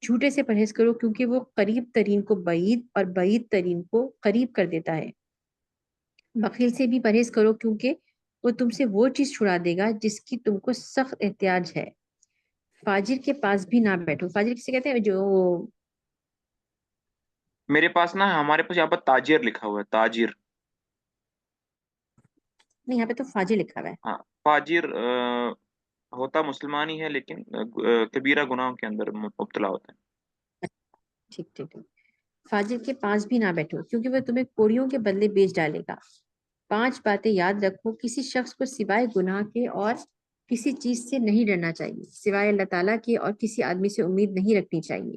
جھوٹے سے پرہیز کرو، کیونکہ وہ قریب ترین کو بعید اور بعید ترین کو قریب کر دیتا ہے۔ بخیل سے بھی پرہیز کرو، کیونکہ وہ تم سے وہ چیز چھڑا دے گا جس کی تم کو سخت احتیاج ہے۔ فاجر کے پاس بھی نہ بیٹھو۔ فاجر کسے کہتے ہیں؟ جو میرے پاس نا، ہمارے پاس یہاں پر تاجر لکھا ہوا ہے، تاجر۔ نہیں، یہاں پہ تو فاجر لکھا ہوا ہے۔ ہاں، فاجر ہوتا مسلمان ہی ہے، لیکن کبیرہ گناہوں کے اندر مبتلا ہوتا ہے۔ ٹھیک ٹھیک ٹھیک۔ فاجر کے پاس بھی نہ بیٹھو، کیونکہ وہ تمہیں کوڑیوں کے بدلے بیچ ڈالے گا۔ 5 باتیں یاد رکھو۔ کسی شخص کو سوائے گناہ کے اور کسی چیز سے نہیں ڈرنا چاہیے، سوائے اللہ تعالیٰ کے اور کسی آدمی سے امید نہیں رکھنی چاہیے۔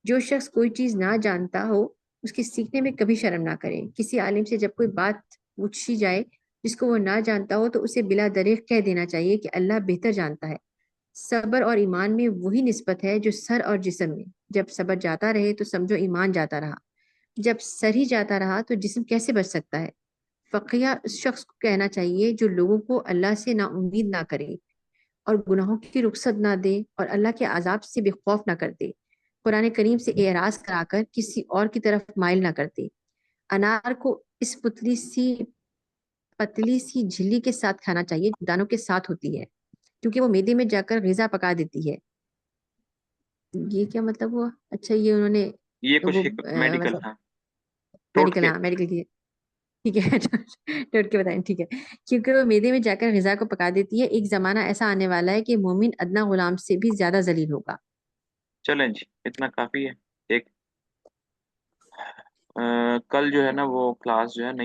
جو شخص کوئی چیز نہ جانتا ہو، اس کے سیکھنے میں کبھی شرم نہ کرے۔ کسی عالم سے جب کوئی بات پوچھی جائے جس کو وہ نہ جانتا ہو، تو اسے بلا دریغ کہہ دینا چاہیے کہ اللہ بہتر جانتا ہے۔ صبر اور ایمان میں وہی نسبت ہے جو سر اور جسم میں۔ جب صبر جاتا رہے تو سمجھو ایمان جاتا رہا، جب سر ہی جاتا رہا تو جسم کیسے بچ سکتا ہے؟ فقیہ اس شخص کو کہنا چاہیے جو لوگوں کو اللہ سے نا امید نہ کرے اور گناہوں کی رخصت نہ دے اور اللہ کے عذاب سے بے خوف نہ کر دے، قرآن کریم سے اعراض کرا کر کسی اور کی طرف مائل نہ کرتے۔ انار کو اس پتلی سی جھلی کے ساتھ کھانا چاہیے جو دانوں کے ساتھ ہوتی ہے، کیونکہ وہ معدے میں جا کر غذا پکا دیتی ہے۔ یہ کیا مطلب ہوا؟ اچھا، یہ انہوں نے یہ وہ کچھ میڈیکل، مطلب ہاں، ٹوٹ میڈیکل، کے۔ ہاں میڈیکل کی، ٹھیک ہے ٹوٹ کے بتائیں، ٹھیک ہے، کیونکہ وہ معدے میں جا کر غذا کو پکا دیتی ہے۔ ایک زمانہ ایسا آنے والا ہے کہ مومن ادنا غلام سے بھی زیادہ ذلیل ہوگا۔ چلیں جی، اتنا کافی ہے۔ ایک کل جو ہے نا وہ کلاس جو ہے نہیں